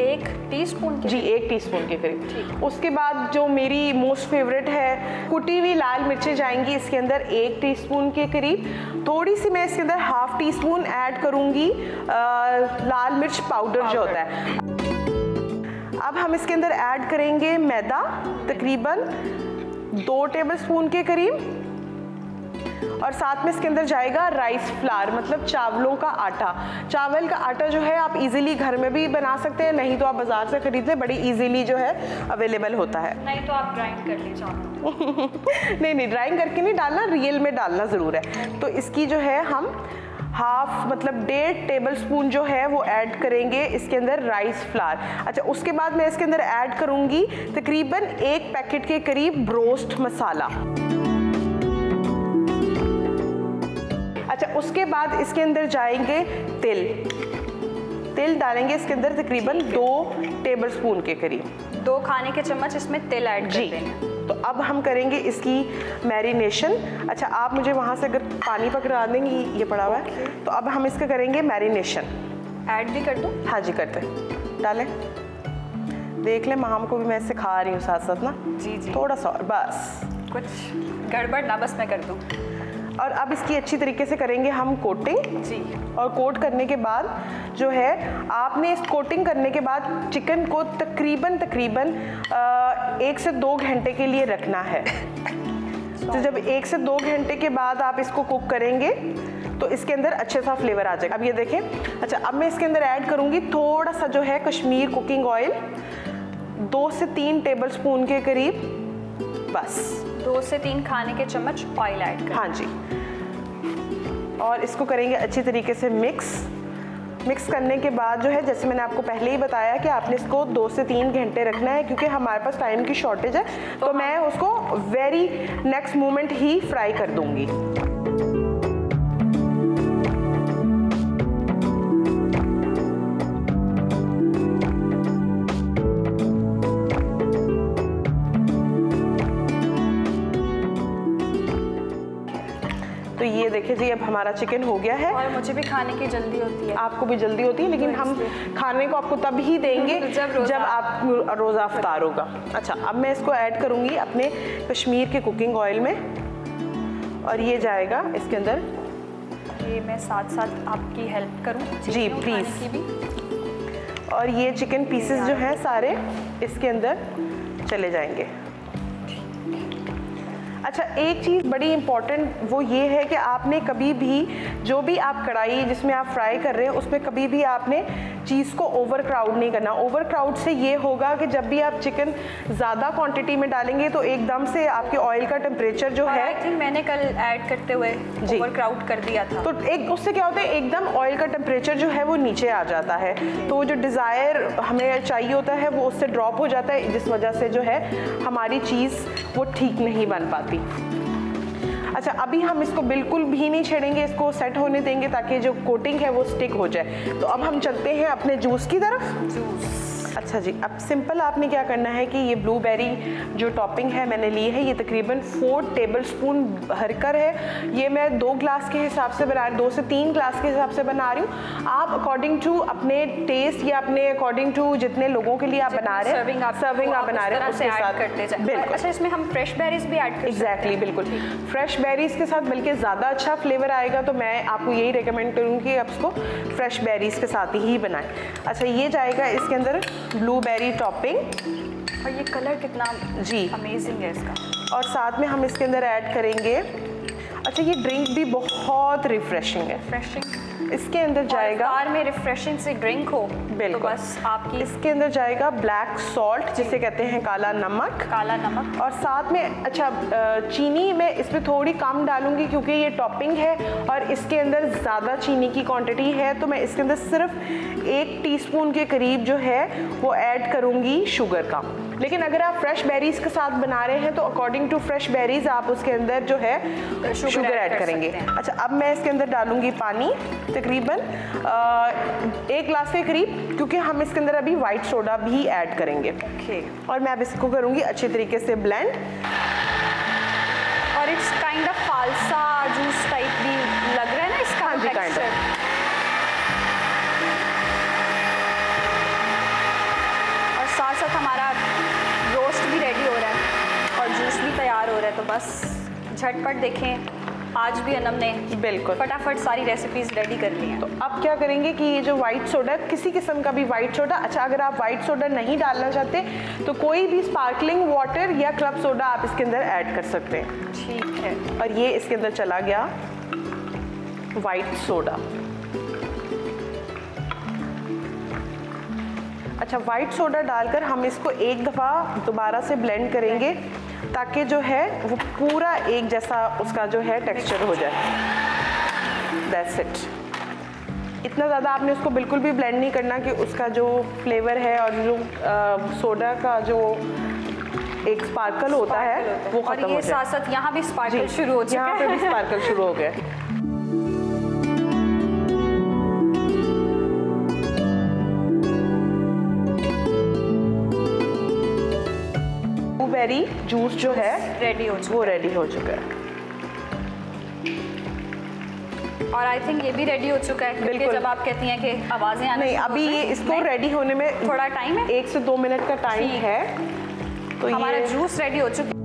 1 टीस्पून जी, 1 टीस्पून के करीब। उसके बाद जो मेरी मोस्ट फेवरेट है कुटी हुई लाल मिर्चें जाएंगी इसके अंदर 1 टीस्पून के करीब। थोड़ी सी मैं इसके अंदर ½ टीस्पून ऐड करूंगी लाल मिर्च पाउडर जो होता है। अब हम इसके अंदर ऐड करेंगे मैदा, तकरीबन 2 टेबलस्पून के करीब। और साथ में इसके अंदर जाएगा राइस फ्लावर, मतलब चावलों का आटा। चावल का आटा जो है आप इजीली घर में भी बना सकते हैं, नहीं तो आप बाजार से खरीद लें, बड़ी इजीली जो है अवेलेबल होता है। नहीं तो आप ग्राइंड कर लीजिए। नहीं, ग्राइंड करके नहीं डालना, रियल में डालना ज़रूर है। तो इसकी जो है हम मतलब 1.5 टेबलस्पून जो है वो ऐड करेंगे इसके अंदर राइस फ्लावर। अच्छा, उसके बाद मैं इसके अंदर ऐड करूँगी तकरीबन 1 पैकेट के करीब ब्रोस्ट मसाला। अच्छा, उसके बाद इसके अंदर जाएंगे तिल डालेंगे इसके अंदर तकरीबन 2 टेबलस्पून के करीब। 2 खाने के चम्मच इसमें तिल ऐड कर देंगे। तो अब हम करेंगे इसकी मैरिनेशन। अच्छा, आप मुझे वहाँ से अगर पानी पकड़ा देंगी, ये पड़ा हुआ है। तो अब हम इसका करेंगे मैरिनेशन। ऐड भी कर दूँ? हाँ जी, करते डालें। देख लें, माम को भी मैं सिखा रही हूँ साथ साथ ना। जी। थोड़ा सा और बस, कुछ गड़बड़ ना, बस मैं कर दूँ। और अब इसकी अच्छी तरीके से करेंगे हम कोटिंग। जी। और कोट करने के बाद जो है आपने इस कोटिंग करने के बाद चिकन को तकरीबन 1 से 2 घंटे के लिए रखना है। तो जब 1 से 2 घंटे के बाद आप इसको कुक करेंगे तो इसके अंदर अच्छे सा फ्लेवर आ जाएगा। अब ये देखें। अच्छा, अब मैं इसके अंदर ऐड करूँगी थोड़ा सा जो है कश्मीर कुकिंग ऑयल, 2 से 3 टेबलस्पून के करीब, बस 2 से 3 खाने के चम्मच ऑयल ऐड करें। हाँ जी। और इसको करेंगे अच्छी तरीके से मिक्स करने के बाद जो है, जैसे मैंने आपको पहले ही बताया कि आपने इसको 2 से 3 घंटे रखना है, क्योंकि हमारे पास टाइम की शॉर्टेज है। तो मैं उसको वेरी नेक्स्ट मोमेंट ही फ्राई कर दूंगी। तो ये देखिए जी, अब हमारा चिकन हो गया है। और मुझे भी खाने की जल्दी होती है। आपको भी जल्दी होती है, लेकिन हम खाने को आपको तब ही देंगे जब आप रोज़ा अफ्तार होगा। अच्छा, अब मैं इसको ऐड करूँगी अपने कश्मीर के कुकिंग ऑयल में। और ये जाएगा इसके अंदर। ये मैं साथ साथ आपकी हेल्प करूं जी, चीज़ें उठाने please। की भी। और ये चिकन पीसेस जो हैं सारे इसके अंदर चले जाएंगे। अच्छा, एक चीज़ बड़ी इम्पॉर्टेंट वो ये है कि आपने कभी भी जो भी आप कढ़ाई जिसमें आप फ्राई कर रहे हैं उसमें कभी भी आपने चीज़ को ओवर क्राउड नहीं करना। ओवर क्राउड से ये होगा कि जब भी आप चिकन ज़्यादा क्वांटिटी में डालेंगे तो एकदम से आपके ऑयल का टेम्परेचर जो है, आई थिंक मैंने कल ऐड करते हुए जी। ओवर क्राउड कर दिया था। तो एक उससे क्या होता है, एकदम ऑयल का टेम्परेचर जो है वो नीचे आ जाता है, तो जो डिज़ायर हमें चाहिए होता है वो उससे ड्रॉप हो जाता है, जिस वजह से जो है हमारी चीज़ वो ठीक नहीं बन पाती। अच्छा, अभी हम इसको बिल्कुल भी नहीं छेड़ेंगे, इसको सेट होने देंगे ताकि जो कोटिंग है वो स्टिक हो जाए। तो अब हम चलते हैं अपने जूस की तरफ। जूस। अच्छा जी, अब सिंपल आपने क्या करना है कि ये ब्लूबेरी जो टॉपिंग है मैंने ली है, ये तकरीबन 4 टेबलस्पून भरकर है। ये मैं 2 ग्लास के हिसाब से बना 2 से 3 ग्लास के हिसाब से बना रही हूँ। आप अकॉर्डिंग टू अपने टेस्ट या अपने अकॉर्डिंग टू जितने लोगों के लिए आप बना रहे हैं, सर्विंग आप बना रहे हैं उसके साथ करते जाएं। बिल्कुल। अच्छा, इसमें हम फ्रेश बेरीज भी ऐड कर एग्जैक्टली, बिल्कुल फ्रेश बेरीज के साथ बल्कि ज़्यादा अच्छा फ्लेवर आएगा, तो मैं आपको यही रिकमेंड करूँगी कि आप इसको फ्रेश बेरीज के साथ ही बनाएं। अच्छा, ये जाएगा इसके अंदर ब्लूबेरी टॉपिंग, और ये कलर कितना जी अमेजिंग है इसका। और साथ में हम इसके अंदर ऐड करेंगे, अच्छा ये ड्रिंक भी बहुत रिफ्रेशिंग है, रिफ्रेशिंग इसके अंदर जाएगा, कार में रिफ्रेशिंग से ड्रिंक हो बिल्कुल, तो बस आपकी। इसके अंदर जाएगा ब्लैक सॉल्ट जिसे कहते हैं काला नमक, काला नमक। और साथ में अच्छा चीनी मैं इसमें थोड़ी कम डालूंगी क्योंकि ये टॉपिंग है और इसके अंदर ज़्यादा चीनी की क्वांटिटी है, तो मैं इसके अंदर सिर्फ 1 टीस्पून के करीब जो है वो ऐड करूंगी शुगर का। लेकिन अगर आप फ्रेश बेरीज के साथ बना रहे हैं तो अकॉर्डिंग टू फ्रेश बेरीज आप उसके अंदर जो है शुगर ऐड करेंगे। अच्छा, अब मैं इसके अंदर डालूंगी पानी तकरीबन 1 ग्लास के करीब, क्योंकि हम इसके अंदर अभी वाइट सोडा भी ऐड करेंगे। और मैं अब इसको करूंगी अच्छे तरीके से ब्लेंड। और it's kind of phalsa juice type भी लग रहा है ना इसका टेक्सचर। और साथ साथ हमारा रोस्ट भी रेडी हो रहा है और जूस भी तैयार हो रहा है, तो बस झटपट देखें, आज भी अनम ने बिल्कुल फटाफट सारी रेसिपीज रेडी कर ली हैं। तो अब क्या करेंगे कि ये जो वाइट सोडा, किसी किस्म का भी वाइट सोडा, अच्छा अगर आप वाइट सोडा नहीं डालना चाहते तो कोई भी स्पार्कलिंग वाटर या क्लब सोडा आप इसके अंदर ऐड कर सकते हैं। ठीक है। और ये इसके अंदर चला गया वाइट सोडा। अच्छा, वाइट सोडा डालकर हम इसको एक दफ़ा दोबारा से ब्लेंड करेंगे ताकि जो है वो पूरा एक जैसा उसका जो है टेक्सचर हो जाए। That's it. इतना ज़्यादा आपने उसको बिल्कुल भी ब्लेंड नहीं करना कि उसका जो फ्लेवर है और जो सोडा का जो एक स्पार्कल होता है वो खत्म हो जाए। और ये साथ साथ यहाँ भी स्पार्कल शुरू हो चुका है। यहाँ पे भी स्पार्कल शुरू हो गया। ब्लूबेरी जूस जो है रेडी हो चुका वो रेडी हो चुका है। और आई थिंक ये भी रेडी हो चुका है, क्योंकि बिल्कुल। जब आप कहती हैं कि आवाज़ें आना नहीं, शुरू अभी होती ये हैं, इसको नहीं, रेडी होने में थोड़ा टाइम है, 1 से 2 मिनट का टाइम ठीक। है। तो हमारा ये जूस रेडी हो चुका है।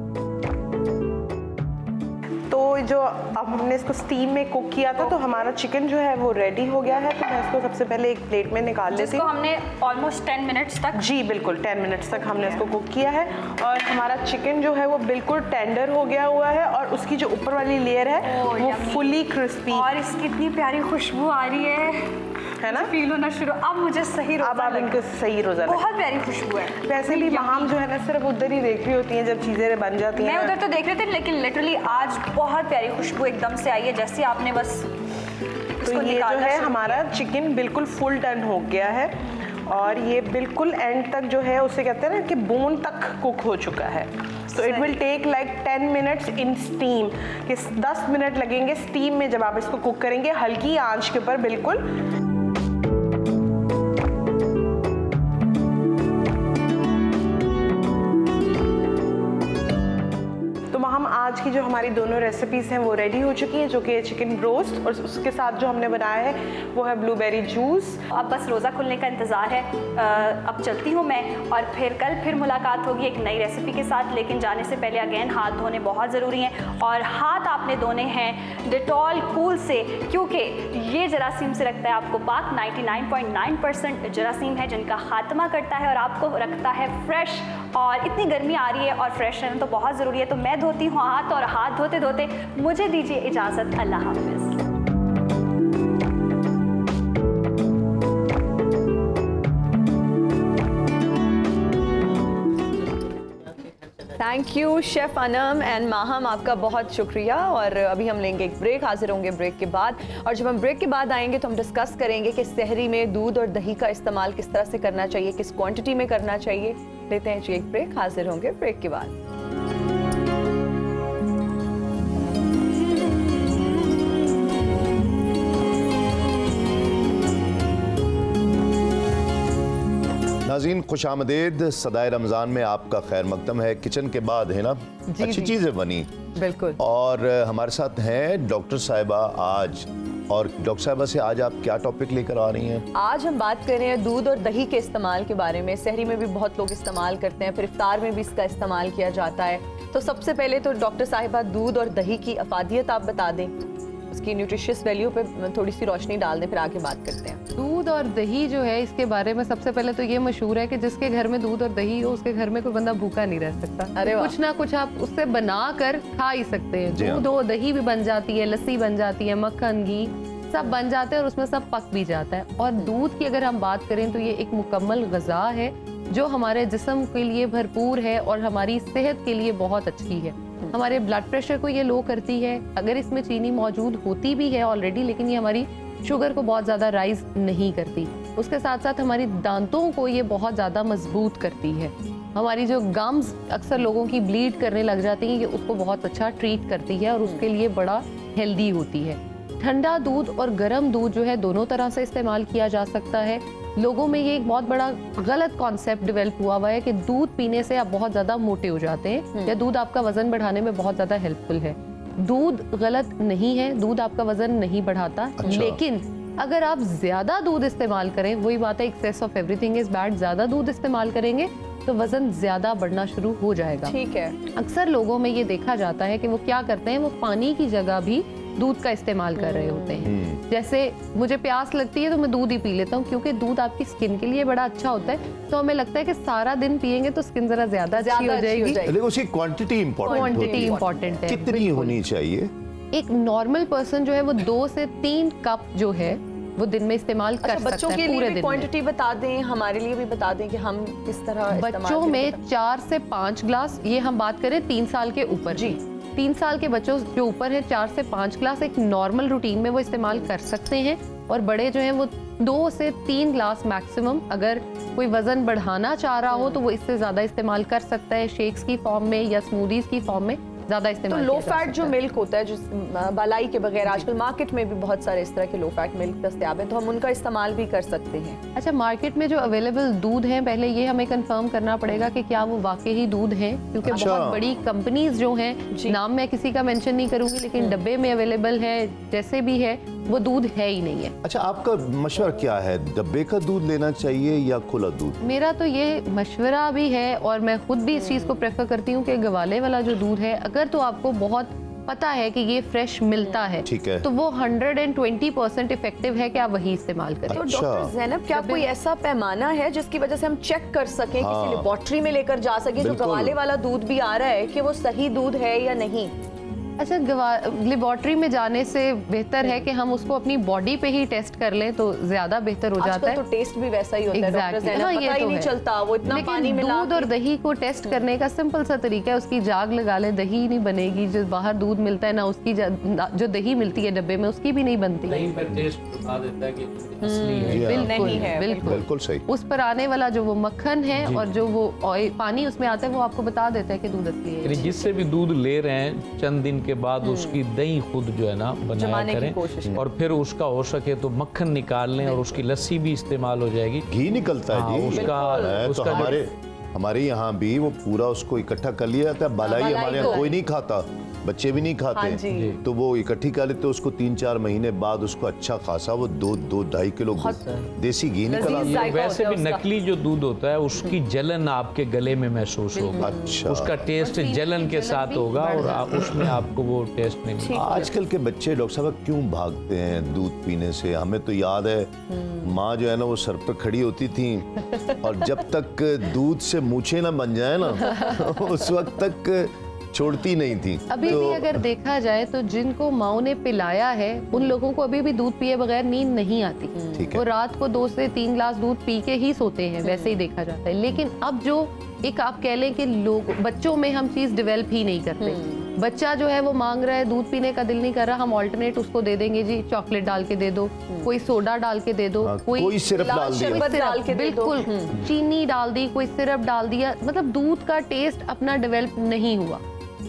तो जो अब हमने इसको स्टीम में कुक किया था तो हमारा चिकन जो है वो रेडी हो गया है। तो मैं इसको सबसे पहले एक प्लेट में निकाल लेती जिसको हूँ। हमने ऑलमोस्ट 10 मिनट्स तक। जी बिल्कुल, 10 मिनट्स तक हमने इसको कुक किया है और हमारा चिकन जो है वो बिल्कुल टेंडर हो गया हुआ है और उसकी जो ऊपर वाली लेयर है वो फुली क्रिस्पी। और इसकी इतनी प्यारी खुशबू आ रही है ना, फील होना शुरू। अब मुझे सही रोज़ा अब आप लग इनको सही रोज़ा लगे। बहुत प्यारी खुशबू है। वैसे भी हम जो है ना सिर्फ उधर ही देख रही होती हैं जब चीज़ें बन जाती हैं। मैं उधर तो देख रही थी, लेकिन लिटरली आज बहुत प्यारी खुशबू एकदम से आई है, जैसे आपने बस तो ये जो है हमारा चिकन बिल्कुल फुल डन हो गया है और ये बिल्कुल एंड तक जो है उसे कहते हैं ना कि बोन तक कुक हो चुका है। तो it will take like 10 minutes in steam, कि 10 मिनट लगेंगे स्टीम में जब आप इसको कुक करेंगे हल्की आंच के ऊपर बिल्कुल। तो हम आज की जो हमारी दोनों रेसिपीज़ हैं वो रेडी हो चुकी हैं, जो कि चिकन ब्रोस्ट और उसके साथ जो हमने बनाया है वो है ब्लूबेरी जूस। अब बस रोज़ा खुलने का इंतज़ार है। अब चलती हूँ मैं, और फिर मुलाकात होगी एक नई रेसिपी के साथ। लेकिन जाने से पहले अगेन हाथ धोने बहुत ज़रूरी हैं, और हाथ आपने धोने हैं डिटॉल कूल से, क्योंकि ये जरासीम से रखता है आपको पाक। 99.9% जरासीम है जिनका खात्मा करता है और आपको रखता है फ्रेश। और इतनी गर्मी आ रही है और फ्रेश रहना तो बहुत ज़रूरी है। तो मैं धोती हूँ हाथ, और हाथ धोते धोते मुझे दीजिए इजाज़त। अल्लाह हाफ़िज़। Thank you chef Anam and Maham, आपका बहुत शुक्रिया। और अभी हम लेंगे एक ब्रेक, हाजिर होंगे ब्रेक के बाद। और जब हम ब्रेक के बाद आएंगे तो हम डिस्कस करेंगे कि सहरी में दूध और दही का इस्तेमाल किस तरह से करना चाहिए, किस क्वांटिटी में करना चाहिए। लेते हैं जी एक ब्रेक, हाजिर होंगे ब्रेक के बाद। नाज़रीन खुश आमदेद। सदाए रमज़ान में आपका खैर मकदम है। किचन के बाद है ना, अच्छी चीज़ें बनी बिल्कुल। और हमारे साथ हैं डॉक्टर साहिबा आज। और डॉक्टर साहिबा से आज आप क्या टॉपिक लेकर आ रही हैं? आज हम बात कर रहे हैं दूध और दही के इस्तेमाल के बारे में। सहरी में भी बहुत लोग इस्तेमाल करते हैं, फिर इफ्तार में भी इसका इस्तेमाल किया जाता है। तो सबसे पहले तो डॉक्टर साहिबा दूध और दही की अफादियत आप बता दें, उसकी न्यूट्रिशियस वैल्यू पे थोड़ी सी रोशनी डाल दें, फिर आगे बात करते हैं। दूध और दही जो है, इसके बारे में सबसे पहले तो ये मशहूर है कि जिसके घर में दूध और दही हो उसके घर में कोई बंदा भूखा नहीं रह सकता। अरे वाह। कुछ ना कुछ आप उससे बना कर खा ही सकते हैं। जी हाँ। दूध और दही भी बन जाती है, लस्सी बन जाती है, मक्खन घी सब बन जाते हैं और उसमें सब पक भी जाता है। और दूध की अगर हम बात करें तो ये एक मुकम्मल ग़िज़ा है जो हमारे जिस्म के लिए भरपूर है और हमारी सेहत के लिए बहुत अच्छी है। हमारे ब्लड प्रेशर को ये लो करती है। अगर इसमें चीनी मौजूद होती भी है ऑलरेडी, लेकिन ये हमारी शुगर को बहुत ज़्यादा राइज नहीं करती। उसके साथ साथ हमारी दांतों को ये बहुत ज़्यादा मजबूत करती है। हमारी जो गम्स अक्सर लोगों की ब्लीड करने लग जाती हैं, ये उसको बहुत अच्छा ट्रीट करती है और उसके लिए बड़ा हेल्दी होती है। ठंडा दूध और गर्म दूध जो है दोनों तरह से इस्तेमाल किया जा सकता है। लोगों में ये एक बहुत बड़ा गलत कॉन्सेप्ट डेवलप हुआ है कि दूध पीने से आप बहुत ज़्यादा मोटे हो जाते हैं या दूध आपका वजन बढ़ाने में बहुत ज़्यादा हेल्पफुल है। दूध गलत नहीं है, दूध आपका वजन नहीं बढ़ाता। अच्छा। लेकिन अगर आप ज्यादा दूध इस्तेमाल करें, वही बात है excess of everything is bad, ज्यादा दूध इस्तेमाल करेंगे तो वजन ज्यादा बढ़ना शुरू हो जाएगा। ठीक है। अक्सर लोगों में ये देखा जाता है कि वो क्या करते हैं, वो पानी की जगह भी दूध का इस्तेमाल कर रहे होते हैं। जैसे मुझे प्यास लगती है तो मैं दूध ही पी लेता हूँ, क्योंकि दूध आपकी स्किन के लिए बड़ा अच्छा होता है। तो हमें लगता है कि सारा दिन पियेंगे तो स्किन जरा ज्यादा अच्छी हो जाएगी। लेकिन उसकी क्वांटिटी क्वांटिटी इंपॉर्टेंट है। कितनी होनी चाहिए? एक नॉर्मल पर्सन जो है वो 2 से 3 कप जो है वो दिन में इस्तेमाल कर सकता है। बच्चों के पूरे लिए भी दिन क्वांटिटी बता दें, हमारे लिए भी बता दें कि हम किस तरह इस्तेमाल बच्चों करें। में 4 से 5 ग्लास, ये हम बात करें 3 साल के ऊपर जी। 3 साल के बच्चों जो ऊपर है 4 से 5 ग्लास एक नॉर्मल रूटीन में वो इस्तेमाल कर सकते हैं। और बड़े जो हैं वो 2 से 3 ग्लास मैक्सिमम। अगर कोई वजन बढ़ाना चाह रहा हो तो वो इससे ज्यादा इस्तेमाल कर सकता है, शेक्स की फॉर्म में या स्मूदीज की फॉर्म में ज्यादा तो इस्तेमाल लो किया जा फैट जो सकता है। मिल्क होता है, जो बालाई के बगैर आजकल मार्केट में भी बहुत सारे इस तरह के लो फैट मिल्क दस्तयाब हैं, तो हम उनका इस्तेमाल भी कर सकते हैं। अच्छा, मार्केट में जो अवेलेबल दूध है, पहले ये हमें कंफर्म करना पड़ेगा कि क्या वो वाकई ही दूध है, क्योंकि अच्छा। बहुत बड़ी कंपनीज जो हैं, नाम मैं किसी का मेंशन नहीं करूंगी, लेकिन डब्बे में अवेलेबल है, जैसे भी है वो दूध है ही नहीं है। अच्छा, आपका मशवरा क्या है, डब्बे का दूध लेना चाहिए या खुला दूध? मेरा तो ये मशवरा भी है और मैं खुद भी इस चीज़ को प्रेफर करती हूँ कि गवाले वाला जो दूध है, अगर तो आपको बहुत पता है कि ये फ्रेश मिलता है, ठीक है, तो वो 120% इफेक्टिव है कि आप वही इस्तेमाल करें। तो अच्छा। डॉक्टर ज़ैनब, क्या कोई ऐसा पैमाना है जिसकी वजह से हम चेक कर सकें, हाँ। किसी लेबोरेटरी में लेकर जा सकें जो बिल्कुल। गवाले वाला दूध भी आ रहा है कि वो सही दूध है या नहीं? अच्छा, लेबोरेटरी में जाने से बेहतर है कि हम उसको अपनी बॉडी पे ही टेस्ट कर लें तो ज्यादा बेहतर हो जाता है। तो टेस्ट भी वैसा ही होता है डॉक्टर ज़ैनब, हाँ, पता ही नहीं चलता वो इतना पानी लेकिन मिला दूध और दही को टेस्ट करने का सिंपल सा तरीका है, उसकी जाग लगा ले, दही नहीं बनेगी। जो बाहर दूध मिलता है ना, उसकी जो दही मिलती है डब्बे में, उसकी भी नहीं बनती। बिल्कुल सही। उस पर आने वाला जो वो मक्खन है और जो वो पानी उसमें आता है, वो आपको बता देता है कि दूध असली है। जिससे भी दूध ले रहे हैं, चंद दिन के बाद उसकी दही खुद जो है ना बनाया करें, और फिर उसका हो सके तो मक्खन निकाल लें और उसकी लस्सी भी इस्तेमाल हो जाएगी। घी निकलता है जी उसका तो हमारे यहाँ भी वो पूरा उसको इकट्ठा कर लिया जाता है। बालाई हमारे यहाँ कोई नहीं खाता, बच्चे भी नहीं खाते हाँ हैं, जी। तो वो इकट्ठी कर लेते, उसको 3-4 महीने बाद उसको अच्छा खासा वो 2-2.5 किलो देसी घी निकल लजीज आता है। जायका वैसे होता भी है उसका। नकली जो दूध होता है उसकी जलन आपके गले में महसूस होगा। अच्छा। उसका टेस्ट जलन के साथ होगा और उसमें आपको वो टेस्ट नहीं मिलेगा। आजकल के बच्चे डॉक्टर साहब क्यों भागते हैं दूध पीने से? हमें तो याद है माँ जो है ना वो सर पर खड़ी होती थी और जब तक दूध से मूछें ना बन जाए ना उस वक्त तक छोड़ती नहीं थी। अभी तो भी अगर देखा जाए तो जिनको माओ ने पिलाया है उन लोगों को अभी भी दूध पिए बगैर नींद नहीं आती। ठीक है। वो रात को 2 से 3 ग्लास दूध पी के ही सोते हैं, वैसे ही देखा जाता है। लेकिन अब जो एक आप कह लें कि लोग बच्चों में हम चीज डेवलप ही नहीं करते। बच्चा जो है वो मांग रहा है, दूध पीने का दिल नहीं कर रहा, हम ऑल्टरनेट उसको दे देंगे जी, चॉकलेट डाल के दे दो, कोई सोडा डाल के दे दो, हाँ, कोई सिरप लाल डाल दिया। शरबत डाल के दे दो। बिल्कुल चीनी डाल दी, कोई सिरप डाल दिया, मतलब दूध का टेस्ट अपना डेवलप नहीं हुआ।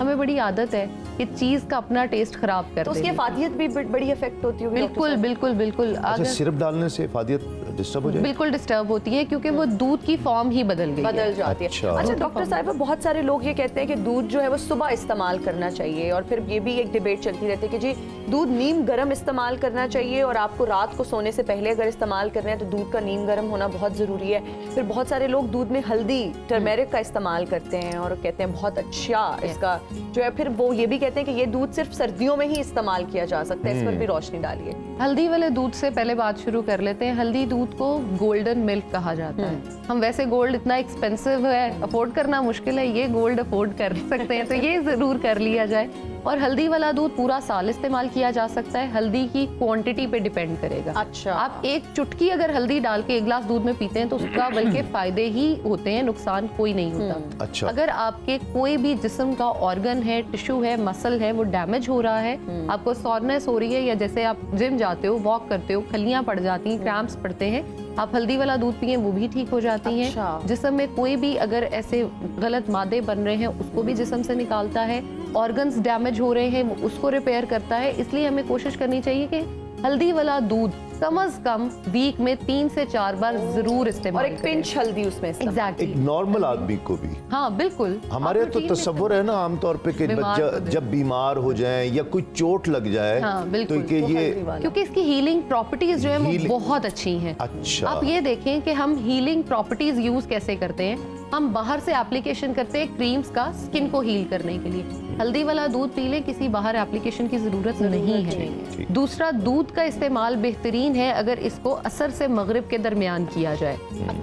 हमें बड़ी आदत है कि चीज का अपना टेस्ट खराब कर तो उसकी देंगे। अफादियत भी बड़ी इफेक्ट होती होगी डॉक्टर बिल्कुल साहब? बिल्कुल बिल्कुल अच्छा, अगर सिरप डालने से इफादियत डिस्टर्ब हो जाए? बिल्कुल डिस्टर्ब होती है क्योंकि वो दूध की फॉर्म ही बदल गई है। बदल जाती है। अच्छा। अच्छा डॉक्टर साहिबा, बहुत सारे लोग ये कहते हैं कि दूध जो है वो सुबह इस्तेमाल करना चाहिए, और फिर ये भी एक डिबेट चलती रहती है कि जी दूध नीम गर्म इस्तेमाल करना चाहिए और आपको रात को सोने से पहले अगर इस्तेमाल करना है तो दूध का नीम गर्म होना बहुत ज़रूरी है। फिर बहुत सारे लोग दूध में हल्दी टर्मेरिक का इस्तेमाल करते हैं और कहते हैं बहुत अच्छा इसका जो है। फिर वो ये भी कहते हैं कि ये दूध सिर्फ सर्दियों में ही इस्तेमाल किया जा सकता है। इस पर भी रोशनी डालिए। हल्दी वाले दूध से पहले बात शुरू कर लेते हैं। हल्दी दूध को गोल्डन मिल्क कहा जाता है। हम वैसे गोल्ड इतना एक्सपेंसिव है, अफोर्ड करना मुश्किल है, ये गोल्ड अफोर्ड कर सकते हैं तो ये जरूर कर लिया जाए। और हल्दी वाला दूध पूरा साल इस्तेमाल किया जा सकता है, हल्दी की क्वांटिटी पे डिपेंड करेगा। अच्छा। आप एक चुटकी अगर हल्दी डाल के 1 गिलास दूध में पीते हैं तो उसका बल्कि फायदे ही होते हैं, नुकसान कोई नहीं होता। अच्छा। अगर आपके कोई भी जिस्म का ऑर्गन है, टिश्यू है, मसल है, वो डैमेज हो रहा है, आपको सॉरनेस हो रही है, या जैसे आप जिम जाते हो, वॉक करते हो, खलियां पड़ जाती हैं, क्रैम्प्स पड़ते हैं, आप हल्दी वाला दूध पिए वो भी ठीक हो जाती हैं। अच्छा। जिस्म में कोई भी अगर ऐसे गलत मादे बन रहे हैं उसको भी जिस्म से निकालता है। ऑर्गन्स डैमेज हो रहे हैं वो उसको रिपेयर करता है। इसलिए हमें कोशिश करनी चाहिए कि हल्दी वाला दूध कम से कम वीक में 3 से 4 बार जरूर इस्तेमाल और एक पिंच हल्दी उसमें इस्तेमाल। एग्जैक्टली। एक नॉर्मल आदमी को भी हाँ बिल्कुल। हमारे आप तो रूटीन में तस्वुर है ना आमतौर पे कि बीमार हो जाए। जब बीमार हो जाए या कोई चोट लग जाए हाँ, बिल्कुल। तो कि वो ये हल्दी वाला। क्योंकि इसकी हीलिंग प्रॉपर्टीज जो है Healing- वो बहुत अच्छी हैं। अच्छा। आप ये देखें कि हम हीलिंग प्रॉपर्टीज यूज कैसे करते हैं। हम बाहर से एप्लीकेशन करते हैं क्रीम्स का स्किन को हील करने के लिए। हल्दी वाला दूध पी लें, किसी बाहर एप्लीकेशन की जरूरत नहीं है। दूसरा, दूध का इस्तेमाल बेहतरीन है अगर इसको असर से मगरिब के दरमियान किया जाए।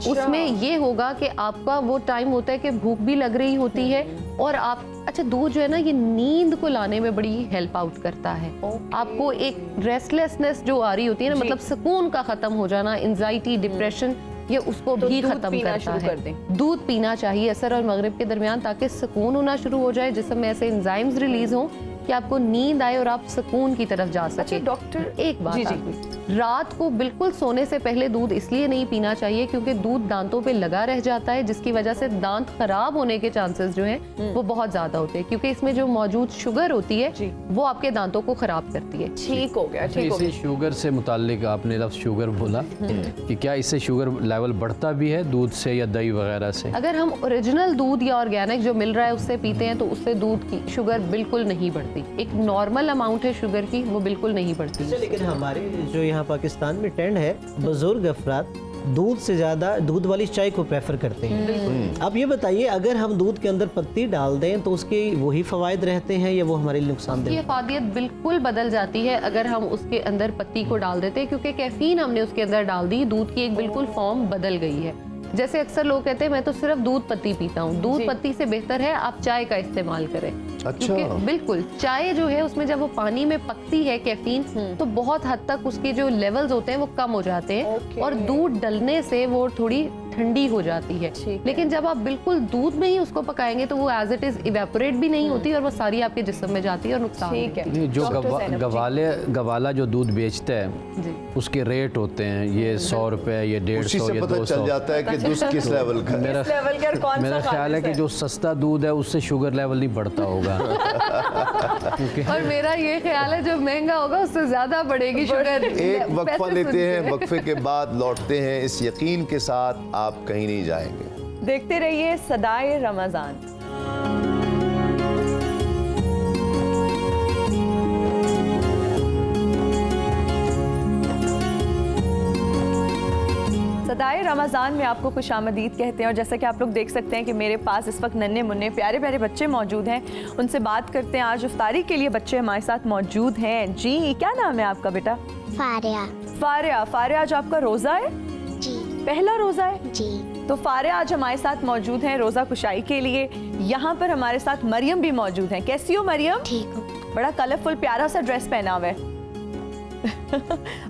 उसमें ये होगा कि आपका वो टाइम होता है कि भूख भी लग रही होती है और आप अच्छा दूध जो है ना ये नींद को लाने में बड़ी हेल्प आउट करता है। आपको एक रेस्टलेसनेस जो आ रही होती है ना, मतलब सुकून का खत्म हो जाना, एंजाइटी, डिप्रेशन, ये उसको तो भी दूध खत्म पीना करता शुरू है। कर दें। दूध पीना चाहिए असर और मगरिब के दरमियान, ताकि सुकून होना शुरू हो जाए, जिसमें में ऐसे एंजाइम्स रिलीज हों कि आपको नींद आए और आप सुकून की तरफ जा सके। अच्छा डॉक्टर, एक बात जी, जी। आपकी, रात को बिल्कुल सोने से पहले दूध इसलिए नहीं पीना चाहिए क्योंकि दूध दांतों पे लगा रह जाता है, जिसकी वजह से दांत खराब होने के चांसेस जो हैं वो बहुत ज्यादा होते हैं, क्योंकि इसमें जो मौजूद शुगर होती है जी। वो आपके दांतों को खराब करती है। ठीक हो गया, ठीक हो इसे गया। शुगर से मुताल्लिक आपने लफ्ज़ शुगर बोला कि क्या इससे शुगर लेवल बढ़ता भी है दूध से या दही वगैरह से? अगर हम ओरिजिनल दूध या ऑर्गेनिक जो मिल रहा है उससे पीते हैं तो उससे दूध की शुगर बिल्कुल नहीं बढ़ती। एक नॉर्मल अमाउंट है शुगर की, वो बिल्कुल नहीं बढ़ती। लेकिन हमारे जो यहाँ पाकिस्तान में ट्रेंड है, बुजुर्ग अफराद दूध से ज़्यादा दूध वाली चाय को प्रेफर करते हैं। अब ये बताइए, अगर हम दूध के अंदर पत्ती डाल दें तो उसके वही फ़वाइद रहते हैं या वो हमारे लिए नुकसानदेह? ये अफादियत बिल्कुल बदल जाती है अगर हम उसके अंदर पत्ती को डाल देते हैं, क्योंकि कैफीन हमने उसके अंदर डाल दी, दूध की एक बिल्कुल फॉर्म बदल गई है। जैसे अक्सर लोग कहते हैं मैं तो सिर्फ दूध पत्ती पीता हूँ, दूध पत्ती से बेहतर है आप चाय का इस्तेमाल करें। अच्छा। क्योंकि बिल्कुल चाय जो है उसमें जब वो पानी में पकती है कैफीन, तो बहुत हद तक उसके जो लेवल्स होते हैं वो कम हो जाते हैं और दूध डलने से वो थोड़ी ठंडी हो जाती है। लेकिन जब आप बिल्कुल दूध में ही उसको पकाएंगे तो वो एज इट इज इवेपोरेट भी नहीं होती और वो सारी आपके जिस्म में जाती है और नुकसान ठीक है। नहीं, जो डॉक्टर ज़ैनब जी। गवाला जो दूध बेचता है जी। उसके रेट होते हैं, ये 100 रुपए, ये उसी 150, से ये पता 200। चल जाता है कि दूध किस लेवल का है। मेरा इस लेवल का और कौन सा मेरा ख्याल है खालिस कि जो सस्ता दूध है उससे शुगर लेवल नहीं बढ़ता होगा। और मेरा ये ख्याल है जो महंगा होगा उससे ज्यादा बढ़ेगी शुगर। एक वक्फा पैसे लेते सुनते हैं, वक्फे के बाद लौटते हैं इस यकीन के साथ आप कहीं नहीं जाएंगे। देखते रहिए सदाए रमजान। सदाए रमज़ान में आपको खुशामदीद कहते हैं। और जैसा कि आप लोग देख सकते हैं कि मेरे पास इस वक्त नन्हे मुन्ने प्यारे प्यारे बच्चे मौजूद हैं, उनसे बात करते हैं। आज इफ्तारी के लिए बच्चे हमारे साथ मौजूद हैं। जी, क्या नाम है आपका बेटा? फारिया। फारिया। फारिया, आज आपका रोज़ा है? जी। पहला रोज़ा है? जी। तो फारिया आज हमारे साथ मौजूद हैं रोज़ा कुशाई के लिए। यहाँ पर हमारे साथ मरियम भी मौजूद हैं। कैसी हो मरियम? ठीक हूँ। बड़ा कलरफुल प्यारा सा ड्रेस पहना हुआ है।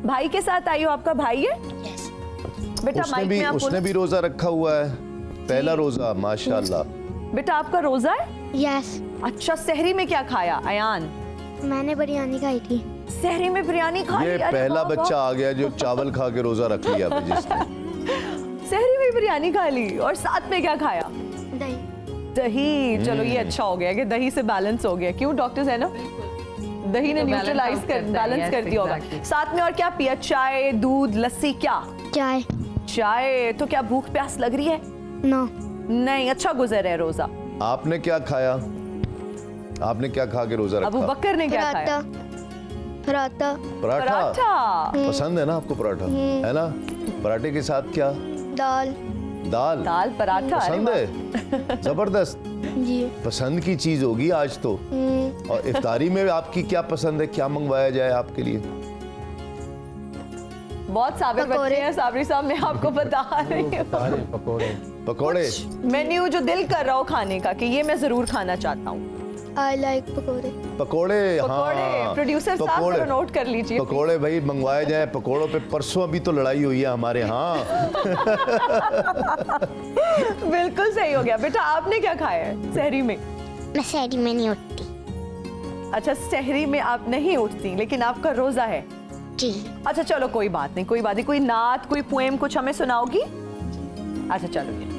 भाई के साथ आई हो, आपका भाई है? यस। बेटा माइक में आप उसने भी रोजा रखा हुआ है, पहला रोजा, माशाल्लाह। बेटा आपका रोजा है? यस। अच्छा, सहरी में क्या खाया अयान? मैंने बिरयानी खाई थी। सहरी में बिरयानी खाई? ये अरे पहला वाह, वाह। बच्चा आ गया जो चावल खा के रोजा रख लिया अभी जिसने। सहरी में बिरयानी खा ली और साथ में क्या खाया? दही। दही। चलो ये अच्छा हो गया कि दही से बैलेंस हो गया। क्यों डॉक्टर्स है ना, दही ने न्यूट्रलाइज कर बैलेंस कर दिया होगा। साथ में और क्या पिया? चाय, दूध, लस्सी? क्या? चाय। चाय। तो क्या भूख प्यास लग रही है? नो। नहीं, अच्छा गुजर है रोजा। आपने क्या खाया? आपने क्या खा के रोजा अबू रखा? बकर ने क्या खाया? पराठा। पराठा। पराठा। पसंद है ना आपको पराठा, है ना? पराठे के साथ क्या? दाल। दाल। दाल पराठा। पसंद है? जबरदस्त। जी। पसंद की चीज होगी आज तो। और इफ्तारी में आपकी क्या पसंद है? क्या मंगवाया जाए आपके लिए? बहुत साबिर बच्चे हैं साबरी साहब, मैं आपको बता रही हूँ। पकोड़े। मेन्यू जो दिल कर रहा हो खाने का कि ये मैं जरूर खाना चाहता हूँ। आई लाइक पकोड़े। पकोड़े। पकोड़े। हाँ, प्रोड्यूसर साहब जरा नोट कर लीजिए। पकोड़े भाई मंगवाए जाए। पकोड़ों पे परसों अभी तो लड़ाई हुई है हमारे यहाँ। बिल्कुल सही हो गया। बेटा आपने क्या खाया है सहरी में? मैं सहरी में नहीं उठती। अच्छा, सहरी में आप नहीं उठती, लेकिन आपका रोजा है? जी। अच्छा चलो कोई बात नहीं, कोई बात नहीं। कोई नात, कोई पोएम कुछ हमें सुनाओगी? अच्छा चलो।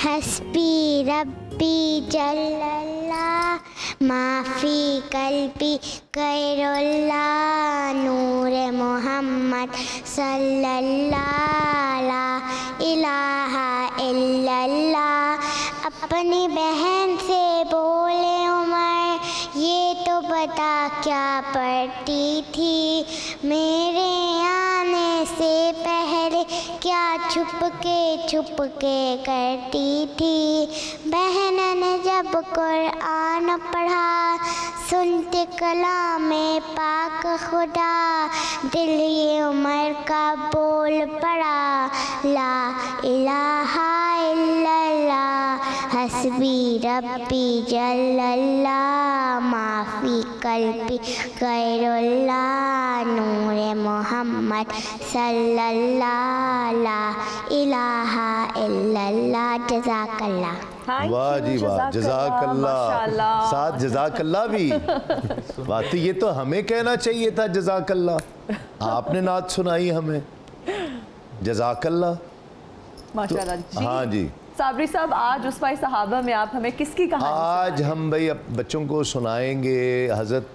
हस्बी रब्बी जल्लल्लाह माफी कल्बी गैरुल्लाह नूरे मोहम्मद सल्लल्लाह ला इलाहा इल्लल्लाह। अपनी बहन से बोले उमर ये तो बता क्या पढ़ती थी, मेरे आने से पहले क्या छुप के करती थी। बहन ने जब कुरान पढ़ा सुनते कलाम पाक खुदा, दिल ये उमर का बोल पड़ा ला इलाहा इल्लल्लाह हस्बी रब्बी जल्लल्लाह माफी कल्बी गैरुल्लाह नूरे मोहम्मद सल्लल्लाह ला इलाहा इल्लल्लाह। जज़ाकल्लाह। वाह जी वाह, जज़ाकल्लाह। साथ जज़ाकल्लाह भी। बात तो ये तो हमें कहना चाहिए था जज़ाकल्लाह, आपने नात सुनाई हमें जज़ाकल्लाह। माशाल्लाह जी। हाँ जी साबरी साहब, आज उसवाए सहाबा में आप हमें किसकी कहानी? आज हम भाई अब बच्चों को सुनाएंगे हज़रत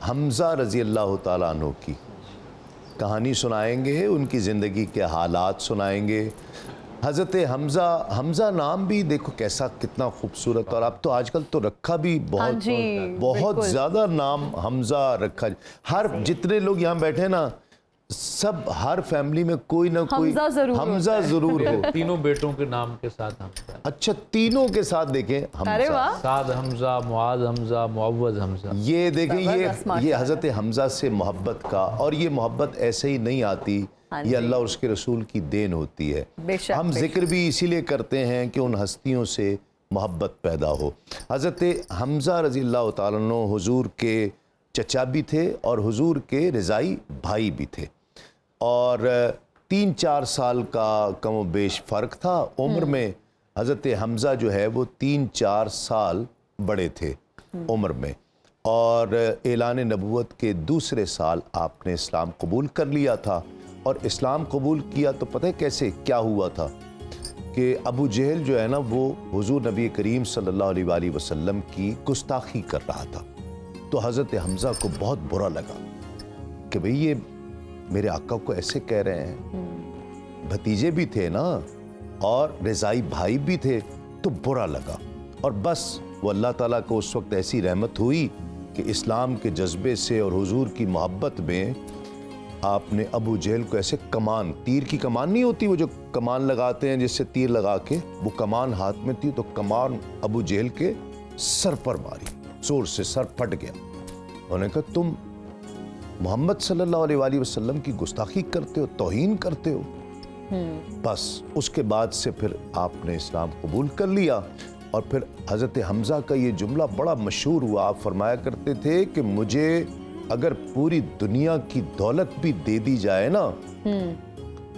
हमज़ा रज़ी अल्लाह ताला अन्हु की कहानी सुनाएंगे, उनकी ज़िंदगी के हालात सुनाएंगे। हज़रत हमज़ा नाम भी देखो कैसा कितना खूबसूरत, और अब तो आजकल तो रखा भी बहुत ज़्यादा नाम हमज़ा रखा। हर जितने लोग यहाँ बैठे ना, सब हर फैमिली में कोई ना कोई हमज़ा ज़रूर हो। तीनों बेटों के नाम के साथ हमज़ा। अच्छा, तीनों के साथ देखें हमज़ा, साद हमज़ा, मुआज़ हमज़ा, मुअव्वज़ हमज़ा। ये देखें, ये हज़रत हमज़ा से मोहब्बत का, और ये मोहब्बत ऐसे ही नहीं आती, ये अल्लाह और उसके रसूल की देन होती है। हम जिक्र भी इसीलिए करते हैं कि उन हस्तियों से मोहब्बत पैदा हो। हज़रत हमज़ा रज़ी अल्लाह तआला अन्हु हुजूर के चचा भी थे और हुजूर के रिज़ाई भाई भी थे, और 3-4 साल का कम बेश फ़र्क था उम्र में। हज़रत हमज़ा जो है वो 3-4 साल बड़े थे उम्र में, और ऐलान नबूवत के दूसरे साल आपने इस्लाम कबूल कर लिया था। और इस्लाम कबूल किया तो पता है कैसे क्या हुआ था कि अबू जहल जो है ना, वो हुजूर नबी करीम सल्लल्लाहु अलैहि वसल्लम की गुस्ताखी कर रहा था। तो हज़रत हमज़ा को बहुत बुरा लगा कि भाई ये मेरे आका को ऐसे कह रहे हैं, भतीजे भी थे ना और रिज़ाई भाई भी थे, तो बुरा लगा। और बस वो अल्लाह ताला को उस वक्त ऐसी रहमत हुई कि इस्लाम के जज्बे से और हुजूर की मोहब्बत में आपने अबू जहल को ऐसे कमान, तीर की कमान नहीं होती वो जो कमान लगाते हैं जिससे तीर लगा के, वो कमान हाथ में थी, तो कमान अबू जहल के सर पर मारी, जोर से सर फट गया। उन्होंने कहा तुम मोहम्मद सल्लल्लाहु अलैहि वसल्लम की गुस्ताखी करते हो, तौहीन करते हो। बस उसके बाद से फिर आपने इस्लाम कबूल कर लिया। और फिर हज़रत हमज़ा का ये जुमला बड़ा मशहूर हुआ। आप फरमाया करते थे कि मुझे अगर पूरी दुनिया की दौलत भी दे दी जाए ना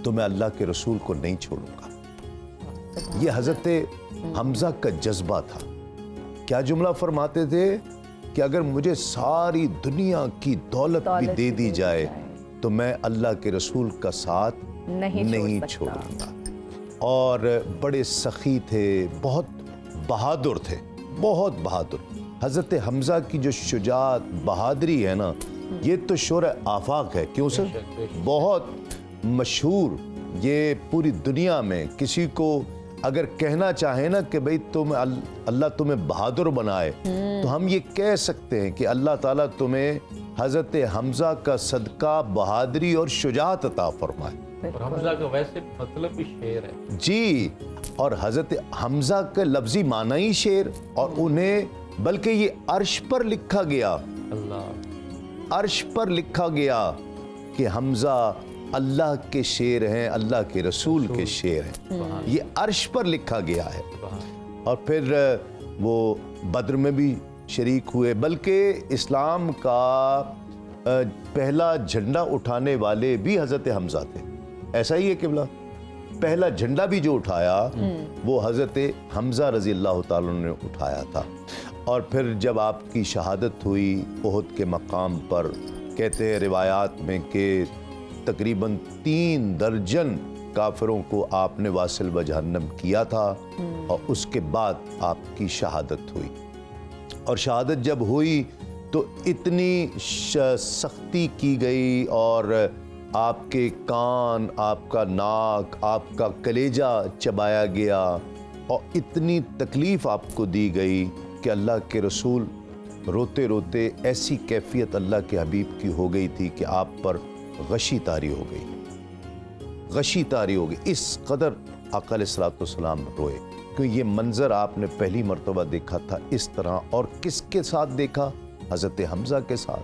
तो मैं अल्लाह के रसूल को नहीं छोड़ूंगा। ये हज़रत हमज़ा का जज्बा था। क्या जुमला फरमाते थे कि अगर मुझे सारी दुनिया की दौलत भी दे दी जाए तो मैं अल्लाह के रसूल का साथ नहीं छोड़ूंगा। और बड़े सखी थे, बहुत बहादुर थे, बहुत बहादुर। हज़रत हमज़ा की जो शुजात, बहादरी है ना, ये तो शोर आफाक है। क्यों सर? बहुत मशहूर। ये पूरी दुनिया में किसी को अगर कहना चाहे ना कि भाई तुम अल्लाह तुम्हें बहादुर बनाए, तो हम ये कह सकते हैं कि अल्लाह ताला तुम्हें हज़रत हमज़ा का सदका बहादरी और शुजात अता फरमाए। और हमज़ा का वैसे मतलब भी शेर है जी। और हज़रत हमज़ा का लफ्ज़ी माना ही शेर, और उन्हें बल्कि ये अर्श पर लिखा गया, अल्लाह अर्श पर लिखा गया कि हमज़ा अल्लाह के शेर हैं, अल्लाह के रसूल के शेर हैं। ये अर्श पर लिखा गया है। और फिर वो बद्र में भी शरीक हुए, बल्कि इस्लाम का पहला झंडा उठाने वाले भी हज़रत हमज़ा थे। ऐसा ही है किबला, पहला झंडा भी जो उठाया वो हज़रत हमज़ा रज़ी अल्लाह ताला अन्हु ने उठाया था। और फिर जब आपकी शहादत हुई उहद के मकाम पर, कहते हैं रिवायात में कि तकरीबन 3 दर्जन काफिरों को आपने वासिल व जहन्नम किया था। और उसके बाद आपकी शहादत हुई। और शहादत जब हुई तो इतनी सख्ती की गई, और आपके कान, आपका नाक, आपका कलेजा चबाया गया, और इतनी तकलीफ़ आपको दी गई कि अल्लाह के रसूल रोते रोते, ऐसी कैफियत अल्लाह के हबीब की हो गई थी कि आप पर गशी तारी हो गई, गशी तारी हो गई। इस कदर आका अलैहिस्सलाम रोए, क्योंकि ये मंज़र आपने पहली मर्तबा देखा था इस तरह। और किसके साथ देखा? हज़रत हमज़ा के साथ,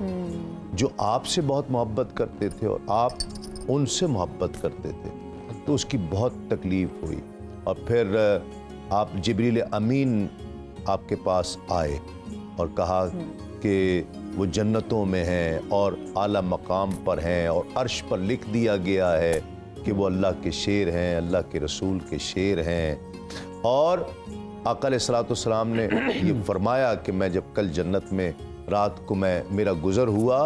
जो आपसे बहुत मोहब्बत करते थे और आप उनसे मोहब्बत करते थे। तो उसकी बहुत तकलीफ़ हुई। और फिर आप जिब्रील अमीन आपके पास आए और कहा कि वो जन्नतों में हैं और आला मकाम पर हैं, और अर्श पर लिख दिया गया है कि वो अल्लाह के शेर हैं, अल्लाह के रसूल के शेर हैं। और आका अलैहिस्सलाम ने ये फरमाया कि मैं जब कल जन्नत में रात को मेरा गुज़र हुआ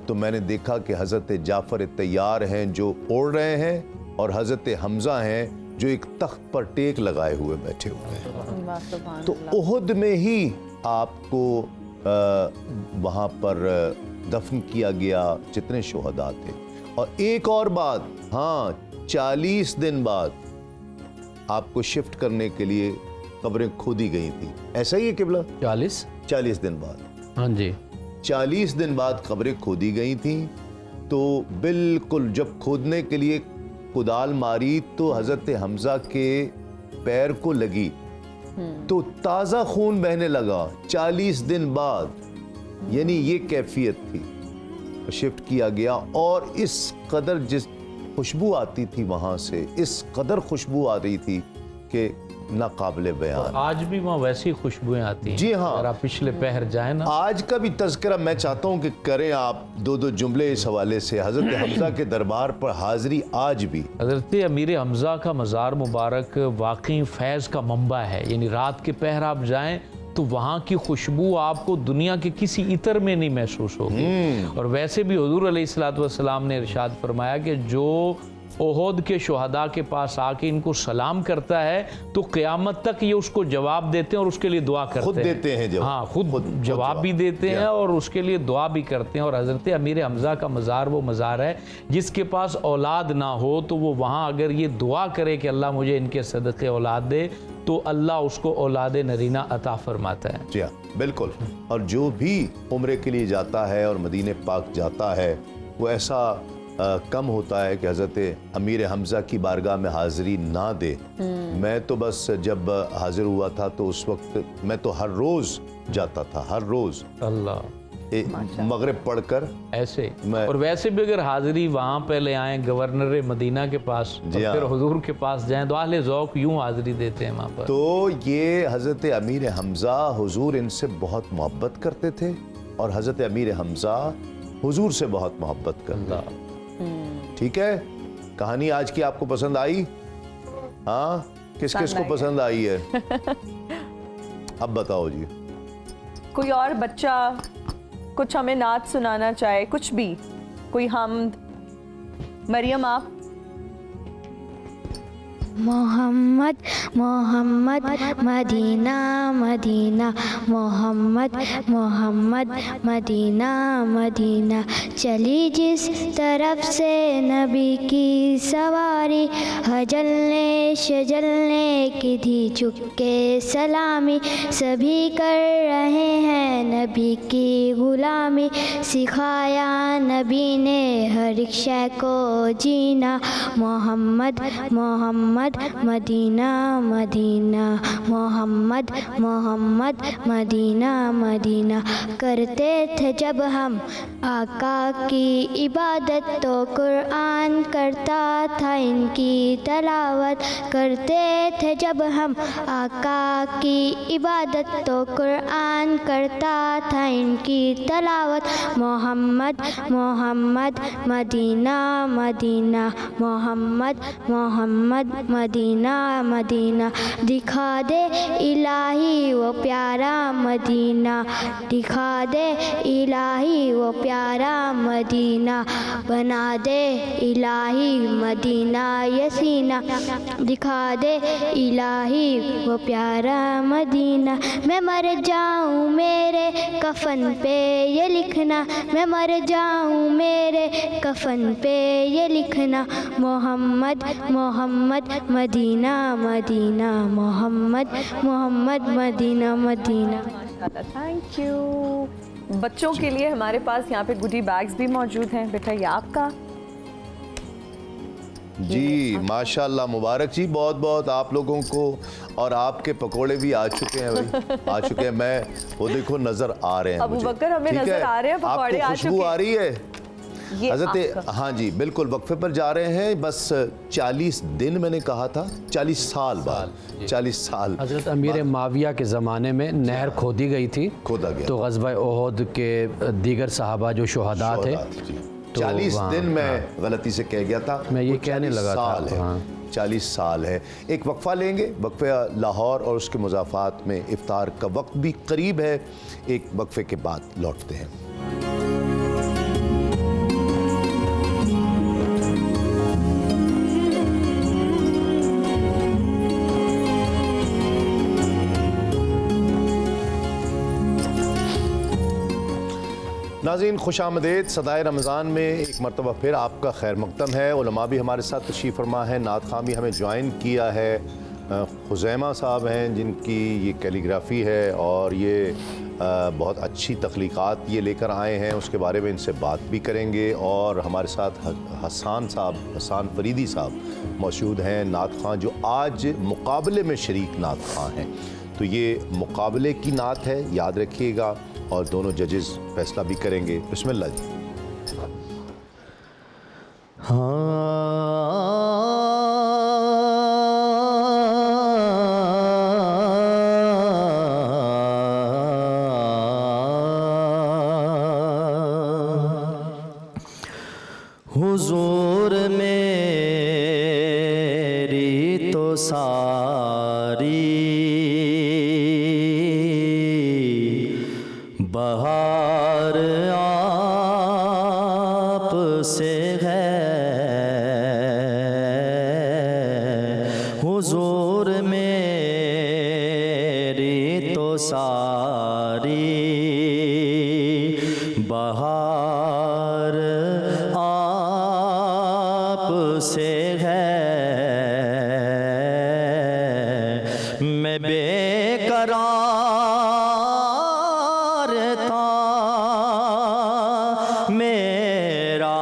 तो मैंने देखा कि हज़रत जाफ़र तैयार हैं जो ओढ़ रहे हैं, और हज़रत हमज़ा हैं जो एक तख्त पर टेक लगाए हुए बैठे हुए हैं। तो उहद में ही आपको वहाँ पर दफन किया गया जितने शुहदा थे। और एक और बात, हाँ, 40 दिन बाद आपको शिफ्ट करने के लिए कब्रें खोदी गई थी। ऐसा ही है किबला? 40 दिन बाद, हाँ जी, 40 दिन बाद कब्रें खोदी गई थी। तो बिल्कुल जब खोदने के लिए कुदाल मारी तो हज़रत हमज़ा के पैर को लगी तो ताज़ा खून बहने लगा 40 दिन बाद। यानी ये कैफियत थी। शिफ्ट किया गया, और इस कदर जिस खुशबू आती थी वहाँ से, इस कदर खुशबू आ रही थी कि नाकाबिले बयान। आज भी वहाँ वैसी खुशबुएं आती हैं। जी हाँ, अगर आप पिछले पहर जाए ना, आज का भी तज़किरा मैं चाहता हूँ कि करें आप 2-2 जुमले इस हवाले से। हज़रत हमज़ा के दरबार पर हाज़री आज भी। हज़रत अमीर हमज़ा का मज़ार मुबारक वाकई फैज़ का मंबा है। यानी रात के पहर आप जाएं तो वहाँ की खुशबू आपको दुनिया के किसी इतर में नहीं महसूस होगी। और वैसे भी हुज़ूर अलैहिस्सलातु वस्सलाम ने इरशाद फरमाया कि जो ओहद के शुहदा के पास आके इनको सलाम करता है तो क़यामत तक ये उसको जवाब देते हैं और उसके लिए दुआ करते हैं। खुद देते हैं जवाब। हाँ, खुद जवाब भी देते हैं और उसके लिए दुआ भी करते हैं। और हज़रत अमीर हमज़ा का मज़ार वो मज़ार है जिसके पास औलाद ना हो तो वो वहाँ अगर ये दुआ करे कि अल्लाह मुझे इनके सदक़े औलाद दे तो अल्लाह उसको औलाद नरीना अता फरमाता है। जी हाँ, बिल्कुल। और जो भी उम्रे के लिए जाता है और मदीने पाक जाता है वो ऐसा कम होता है कि हज़रत अमीर हमज़ा की बारगाह में हाज़िरी ना दे। मैं तो बस जब हाजिर हुआ था तो उस वक्त मैं तो हर रोज़ जाता था, हर रोज़ अल्लाह मगरिब पढ़कर ऐसे। मैं- और वैसे भी अगर हाजिरी वहाँ पहले आए गवर्नर मदीना के पास और जी हाँ। फिर हुजूर के पास जाएं तो अहले ज़ौक़ यूँ हाजिरी देते हैं वहाँ पर। तो ये हज़रत अमीर हमज़ा हुजूर इनसे बहुत मोहब्बत करते थे और हज़रत अमीर हमज़ा हुजूर से बहुत मोहब्बत करते थे। ठीक है, कहानी आज की आपको पसंद आई? हाँ, किस किस को पसंद आई है? अब बताओ जी। कोई और बच्चा कुछ हमें नात सुनाना चाहे, कुछ भी, कोई हमद? मरियम आप? मोहम्मद मोहम्मद मदीना मदीना मोहम्मद मोहम्मद मदीना मदीना चली जिस तरफ से नबी की सवारी हजलने शजलने की धी चुके सलामी सभी कर रहे हैं नबी की गुलामी सिखाया नबी ने हर एक शय को जीना मोहम्मद मोहम्मद मदीना मदीना मोहम्मद मोहम्मद मदीना मदीना करते थे जब हम आका की इबादत तो कुरान करता था इनकी तलावत करते थे जब हम आका की इबादत तो कुरान करता था इनकी तलावत मोहम्मद मोहम्मद मदीना मदीना मोहम्मद मोहम्मद मदीना मदीना दिखा दे इलाही वो प्यारा मदीना दिखा दे इलाही वो प्यारा मदीना बना दे इलाही मदीना यसीना दिखा दे इलाही वो प्यारा मदीना मैं मर जाऊँ मेरे कफन पे ये लिखना मैं मर जाऊँ मेरे कफन पे ये लिखना मोहम्मद मोहम्मद मदीना मदीना मोहम्मद मोहम्मद मदीना मदीना। Thank you. बच्चों के लिए हमारे पास यहाँ पे गुडी बैग्स भी मौजूद हैं। बेटा ये आपका। जी माशाल्लाह, मुबारक जी बहुत बहुत आप लोगों को। और आपके पकोड़े भी आ चुके हैं भाई, आ चुके हैं। मैं वो देखो नजर आ रहे हैं अबू मुझे। बकर हमें ठीक नजर आ रहे हैं, पकौड़े आपको आ खुशबू चुके आ रही है ये हजरत? आपका। हाँ जी बिल्कुल, वक्फे पर जा रहे हैं। बस 40 दिन मैंने कहा था, 40 साल बाद, 40 साल हज़रत अमीर माविया के ज़माने में नहर खोदी गई थी, खोदा गया तो ग़ज़वा ओहद के दीगर सहाबा जो शुहदा थे, तो 40 वहाँ- दिन मैं गलती से कह गया था। मैं ये वो कहने 40 लगा था, साल है, हाँ। 40 साल है। एक वक्फा लेंगे, वक्फे लाहौर और उसके मुज़ाफ़ात में इफ्तार का वक्त भी करीब है। एक वक्फे के बाद लौटते हैं। नाज़रीन खुशामदेद। सदाए रमज़ान में एक मरतबा फिर आपका खैर मकदम है। उलमा भी हमारे साथ तशरीफ़ फरमा है, नात खां भी हमें ज्वाइन किया है। खुज़ैमा साहब हैं जिनकी ये कैलीग्राफ़ी है और ये बहुत अच्छी तख्लीक़ात ये लेकर आए हैं, उसके बारे में इनसे बात भी करेंगे। और हमारे साथ हसान साहब, हसान फरीदी साहब मौजूद हैं, नात खां जो आज मुकाबले में शरीक नात खां हैं। तो ये मुकाबले की नात है, याद रखिएगा। और दोनों जजेस फैसला भी करेंगे। बिस्मिल्लाह जी। हुजूर मेरी तो सारी बहार आप से है, हुजूर मेरी तो सारी बहार आप से है। मैं बेकरार था, मेरा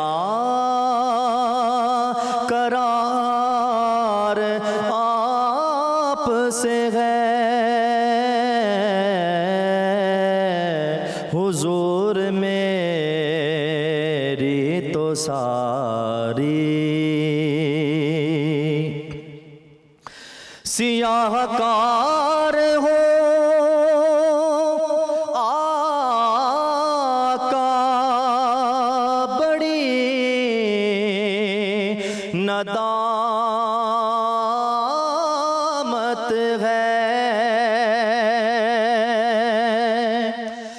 करार आप से है, हुजूर मेरी तो सारी सियाहकार हो आका बड़ी नदामत है,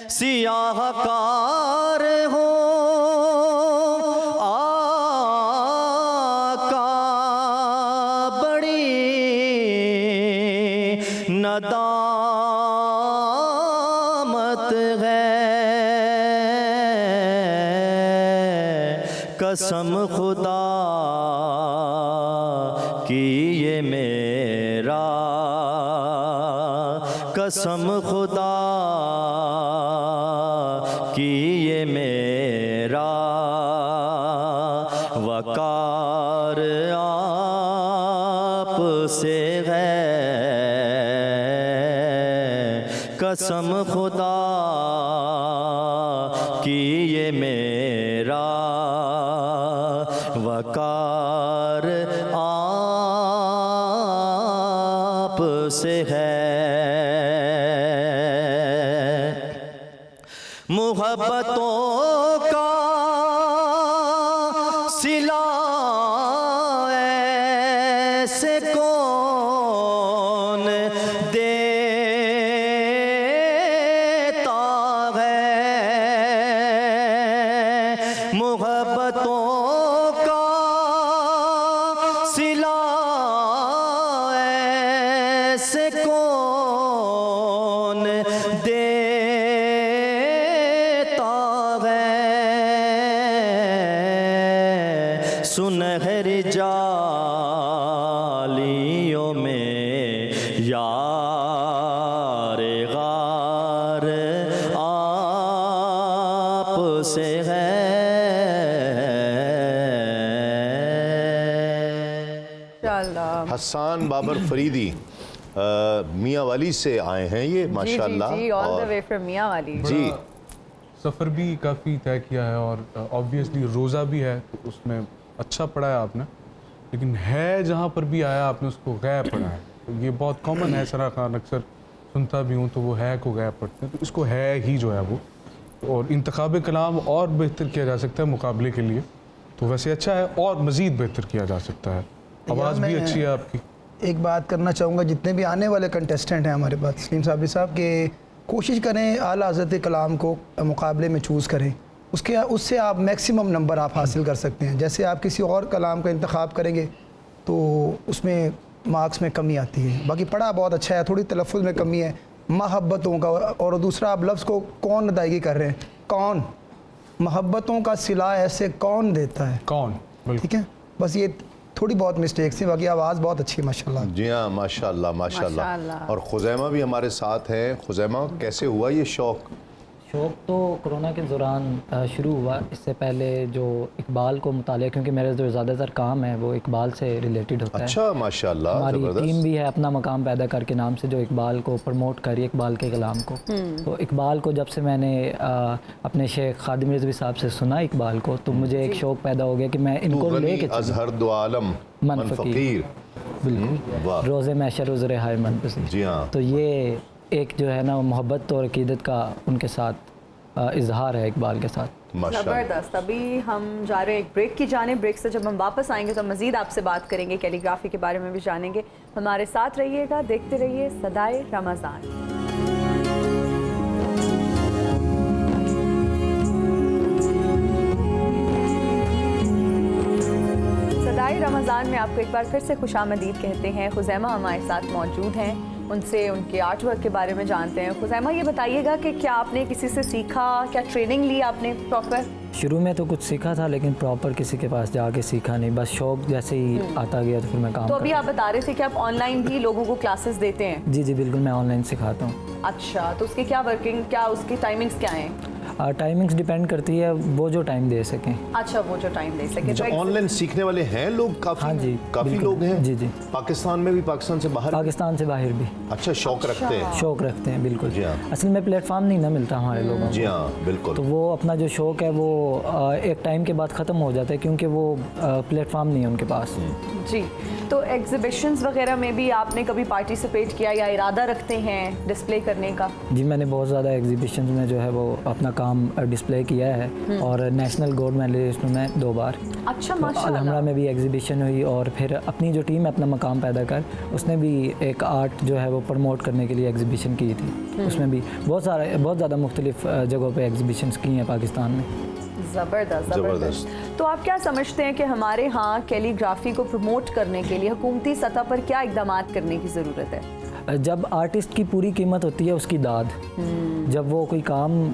सियाहकार हो आका बड़ी नदामत है, कसम खुदा की ये मेरा, कसम खुदा की ये मेरा, वकार आप से है, कसम खुदा की ये मेरा, वकार आप से है। मुहब्बतों का सिला ऐसे कौन देता है, मुहब्बतों का सिला ऐसे कौन देता है, सुनहरी जालियों में यार गार आप से है। इंशाअल्लाह। हसन बाबर फरीदी मियाँ वाली से आए हैं ये माशाल्लाह। जी ऑल द और वे फ्रॉम मियाँ वाली। जी सफ़र भी काफ़ी तय किया है और ऑब्वियसली रोज़ा भी है, तो उसमें अच्छा पढ़ा है आपने, लेकिन है जहाँ पर भी आया आपने उसको गैर पढ़ा है। तो ये बहुत कॉमन है, सरा खान अक्सर सुनता भी हूँ, तो वो है को गैर पढ़ते हैं, तो इसको है ही जो है वो, और इंतखाब कलाम और बेहतर किया जा सकता है मुकाबले के लिए, तो वैसे अच्छा है और मज़ीद बेहतर किया जा सकता है। आवाज़ भी अच्छी है आपकी। एक बात करना चाहूँगा, जितने भी आने वाले कंटेस्टेंट हैं हमारे पास, तस्लीम साबिर साहब के कोशिश करें आला हज़रत कलाम को मुकाबले में चूज़ करें, उससे आप मैक्सिमम नंबर आप हासिल कर सकते हैं। जैसे आप किसी और कलाम का इंतखाब करेंगे तो उसमें मार्क्स में कमी आती है। बाकी पढ़ा बहुत अच्छा है, थोड़ी तलफ़्फ़ुज़ में कमी है, महब्बतों का, और दूसरा आप लफ्ज़ को कौन अदायगी कर रहे हैं, कौन, महब्बतों का सिला ऐसे कौन देता है, कौन, ठीक है, बस ये थोड़ी बहुत मिस्टेक्स थी, बाकी आवाज़ बहुत अच्छी है माशाल्लाह। जी हाँ माशाल्लाह माशाल्लाह। माशाल्लाह। और खुज़ैमा भी हमारे साथ हैं। खुज़ैमा, कैसे हुआ ये शौक़? शौक़ तो कोरोना के दौरान शुरू हुआ। इससे पहले जो इकबाल को मुतालिया, क्योंकि मेरा जो ज़्यादातर काम है वो इकबाल से रिलेटेड होता है। अच्छा माशाल्लाह, हमारी ज़बरदस्त। टीम भी है अपना मकाम पैदा करके नाम से, जो इकबाल को प्रमोट कर रही है, इकबाल के कलाम को। तो इकबाल को जब से मैंने अपने शेख खादिम रिजवी साहब से सुना इकबाल को, तो मुझे एक शौक़ पैदा हो गया कि मैं इनको लेके अज़हर दो आलम मन फ़कीर, बिल्कुल, रोज़े में शर हाय मन पसीर। जी हाँ। तो ये एक जो है ना मोहब्बत और अकीदत का उनके साथ इजहार है इकबाल के साथ। ज़बरदस्त। अभी हम जा रहे हैं एक ब्रेक की जाने। ब्रेक से जब हम वापस आएंगे तो मज़ीद आपसे बात करेंगे, कैलीग्राफी के बारे में भी जानेंगे। हमारे साथ रहिएगा, देखते रहिए सदाए रमज़ान। सदाए रमज़ान में आपको एक बार फिर से खुशामदीद कहते हैं। खुज़ैमा हमारे साथ मौजूद हैं, उनसे उनके आर्ट वर्क के बारे में जानते हैं। खुज़ैमा, ये बताइएगा कि क्या आपने किसी से सीखा, क्या ट्रेनिंग ली आपने प्रॉपर? शुरू में तो कुछ सीखा था, लेकिन प्रॉपर किसी के पास जाके सीखा नहीं, बस शौक जैसे ही आता गया तो फिर मैं काम। तो अभी आप बता रहे थे कि आप ऑनलाइन भी लोगों को क्लासेस देते हैं? जी जी बिल्कुल, मैं ऑनलाइन सिखाता हूँ। अच्छा, तो उसकी क्या वर्किंग, क्या उसकी टाइमिंग्स क्या हैं? टाइमिंग्स डिपेंड करती है वो जो टाइम दे सकें। अच्छा, वो जो टाइम दे सके। जो ऑनलाइन सीखने वाले हैं लोग काफी, हाँ जी, काफी बिल्कुल। लोग हैं। जी जी, पाकिस्तान में भी, पाकिस्तान से बाहर भी? पाकिस्तान से बाहर भी। अच्छा, शौक रखते हैं। शौक रखते हैं, बिल्कुल। जी हाँ। असल में प्लेटफॉर्म नहीं ना मिलता हमारे लोगों को। जी हाँ, बिल्कुल। तो वो अपना जो शौक है वो एक टाइम के बाद ख़त्म हो जाता है क्योंकि वो प्लेटफॉर्म नहीं है उनके पास। जी, तो एग्जीबिशंस वगैरह में भी आपने कभी पार्टिसिपेट किया या इरादा रखते हैं डिस्प्ले करने का? जी, मैंने बहुत ज़्यादा एग्जीबिशन में जो है वो अपना काम डिस्प्ले किया है और नेशनल गोल्ड मेडलिस्ट हूँ मैं 2 बार। अच्छा, तो माशाल्लाह। अलहमरा में भी एग्जीबिशन हुई और फिर अपनी जो टीम है अपना मकाम पैदा कर, उसने भी एक आर्ट जो है वो प्रमोट करने के लिए एग्जीबिशन की थी। उसमें भी बहुत ज़्यादा मुख्तलिफ जगहों पे एग्जीबिशंस की हैं पाकिस्तान में। ज़बरदस्त। तो आप क्या समझते हैं कि हमारे यहाँ कैलीग्राफी को प्रमोट करने के लिए हुकूमती सतह पर क्या इक़दाम करने की ज़रूरत है? जब आर्टिस्ट की पूरी कीमत होती है उसकी दाद, जब वो कोई काम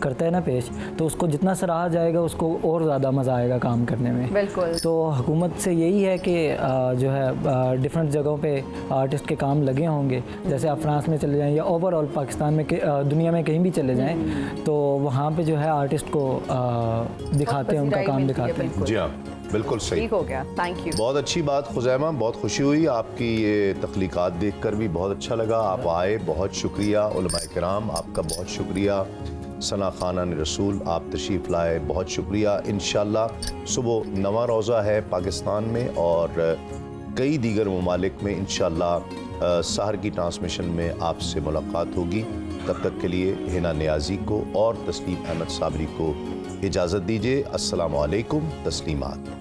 करता है ना पेश, तो उसको जितना सराहा जाएगा उसको और ज़्यादा मज़ा आएगा काम करने में। बिल्कुल। तो हुकूमत से यही है कि जो है डिफरेंट जगहों पे आर्टिस्ट के काम लगे होंगे। जैसे आप फ्रांस में चले जाएं या ओवरऑल पाकिस्तान में दुनिया में कहीं भी चले जाएं, तो वहाँ पे जो है आर्टिस्ट को दिखाते हैं, उनका काम दिखाते हैं। जी हाँ, बिल्कुल सही। ठीक हो गया, थैंक यू। बहुत अच्छी बात खुज़ैमा, बहुत खुशी हुई आपकी ये तख्लीक़ात देखकर भी बहुत अच्छा लगा। आप आए, बहुत शुक्रिया। उलमाए किराम आपका बहुत शुक्रिया। सना खानन रसूल आप तशरीफ़ लाए, बहुत शुक्रिया। इंशाअल्लाह सुबह नवा रोज़ा है पाकिस्तान में और कई दीगर ममालिक में इंशाअल्लाह सहर की ट्रांसमिशन में आपसे मुलाकात होगी। तब तक के लिए हिना नियाज़ी को और तस्लीम अहमद साबरी को इजाज़त दीजिए। अस्सलामु अलैकुम, तस्लीमात।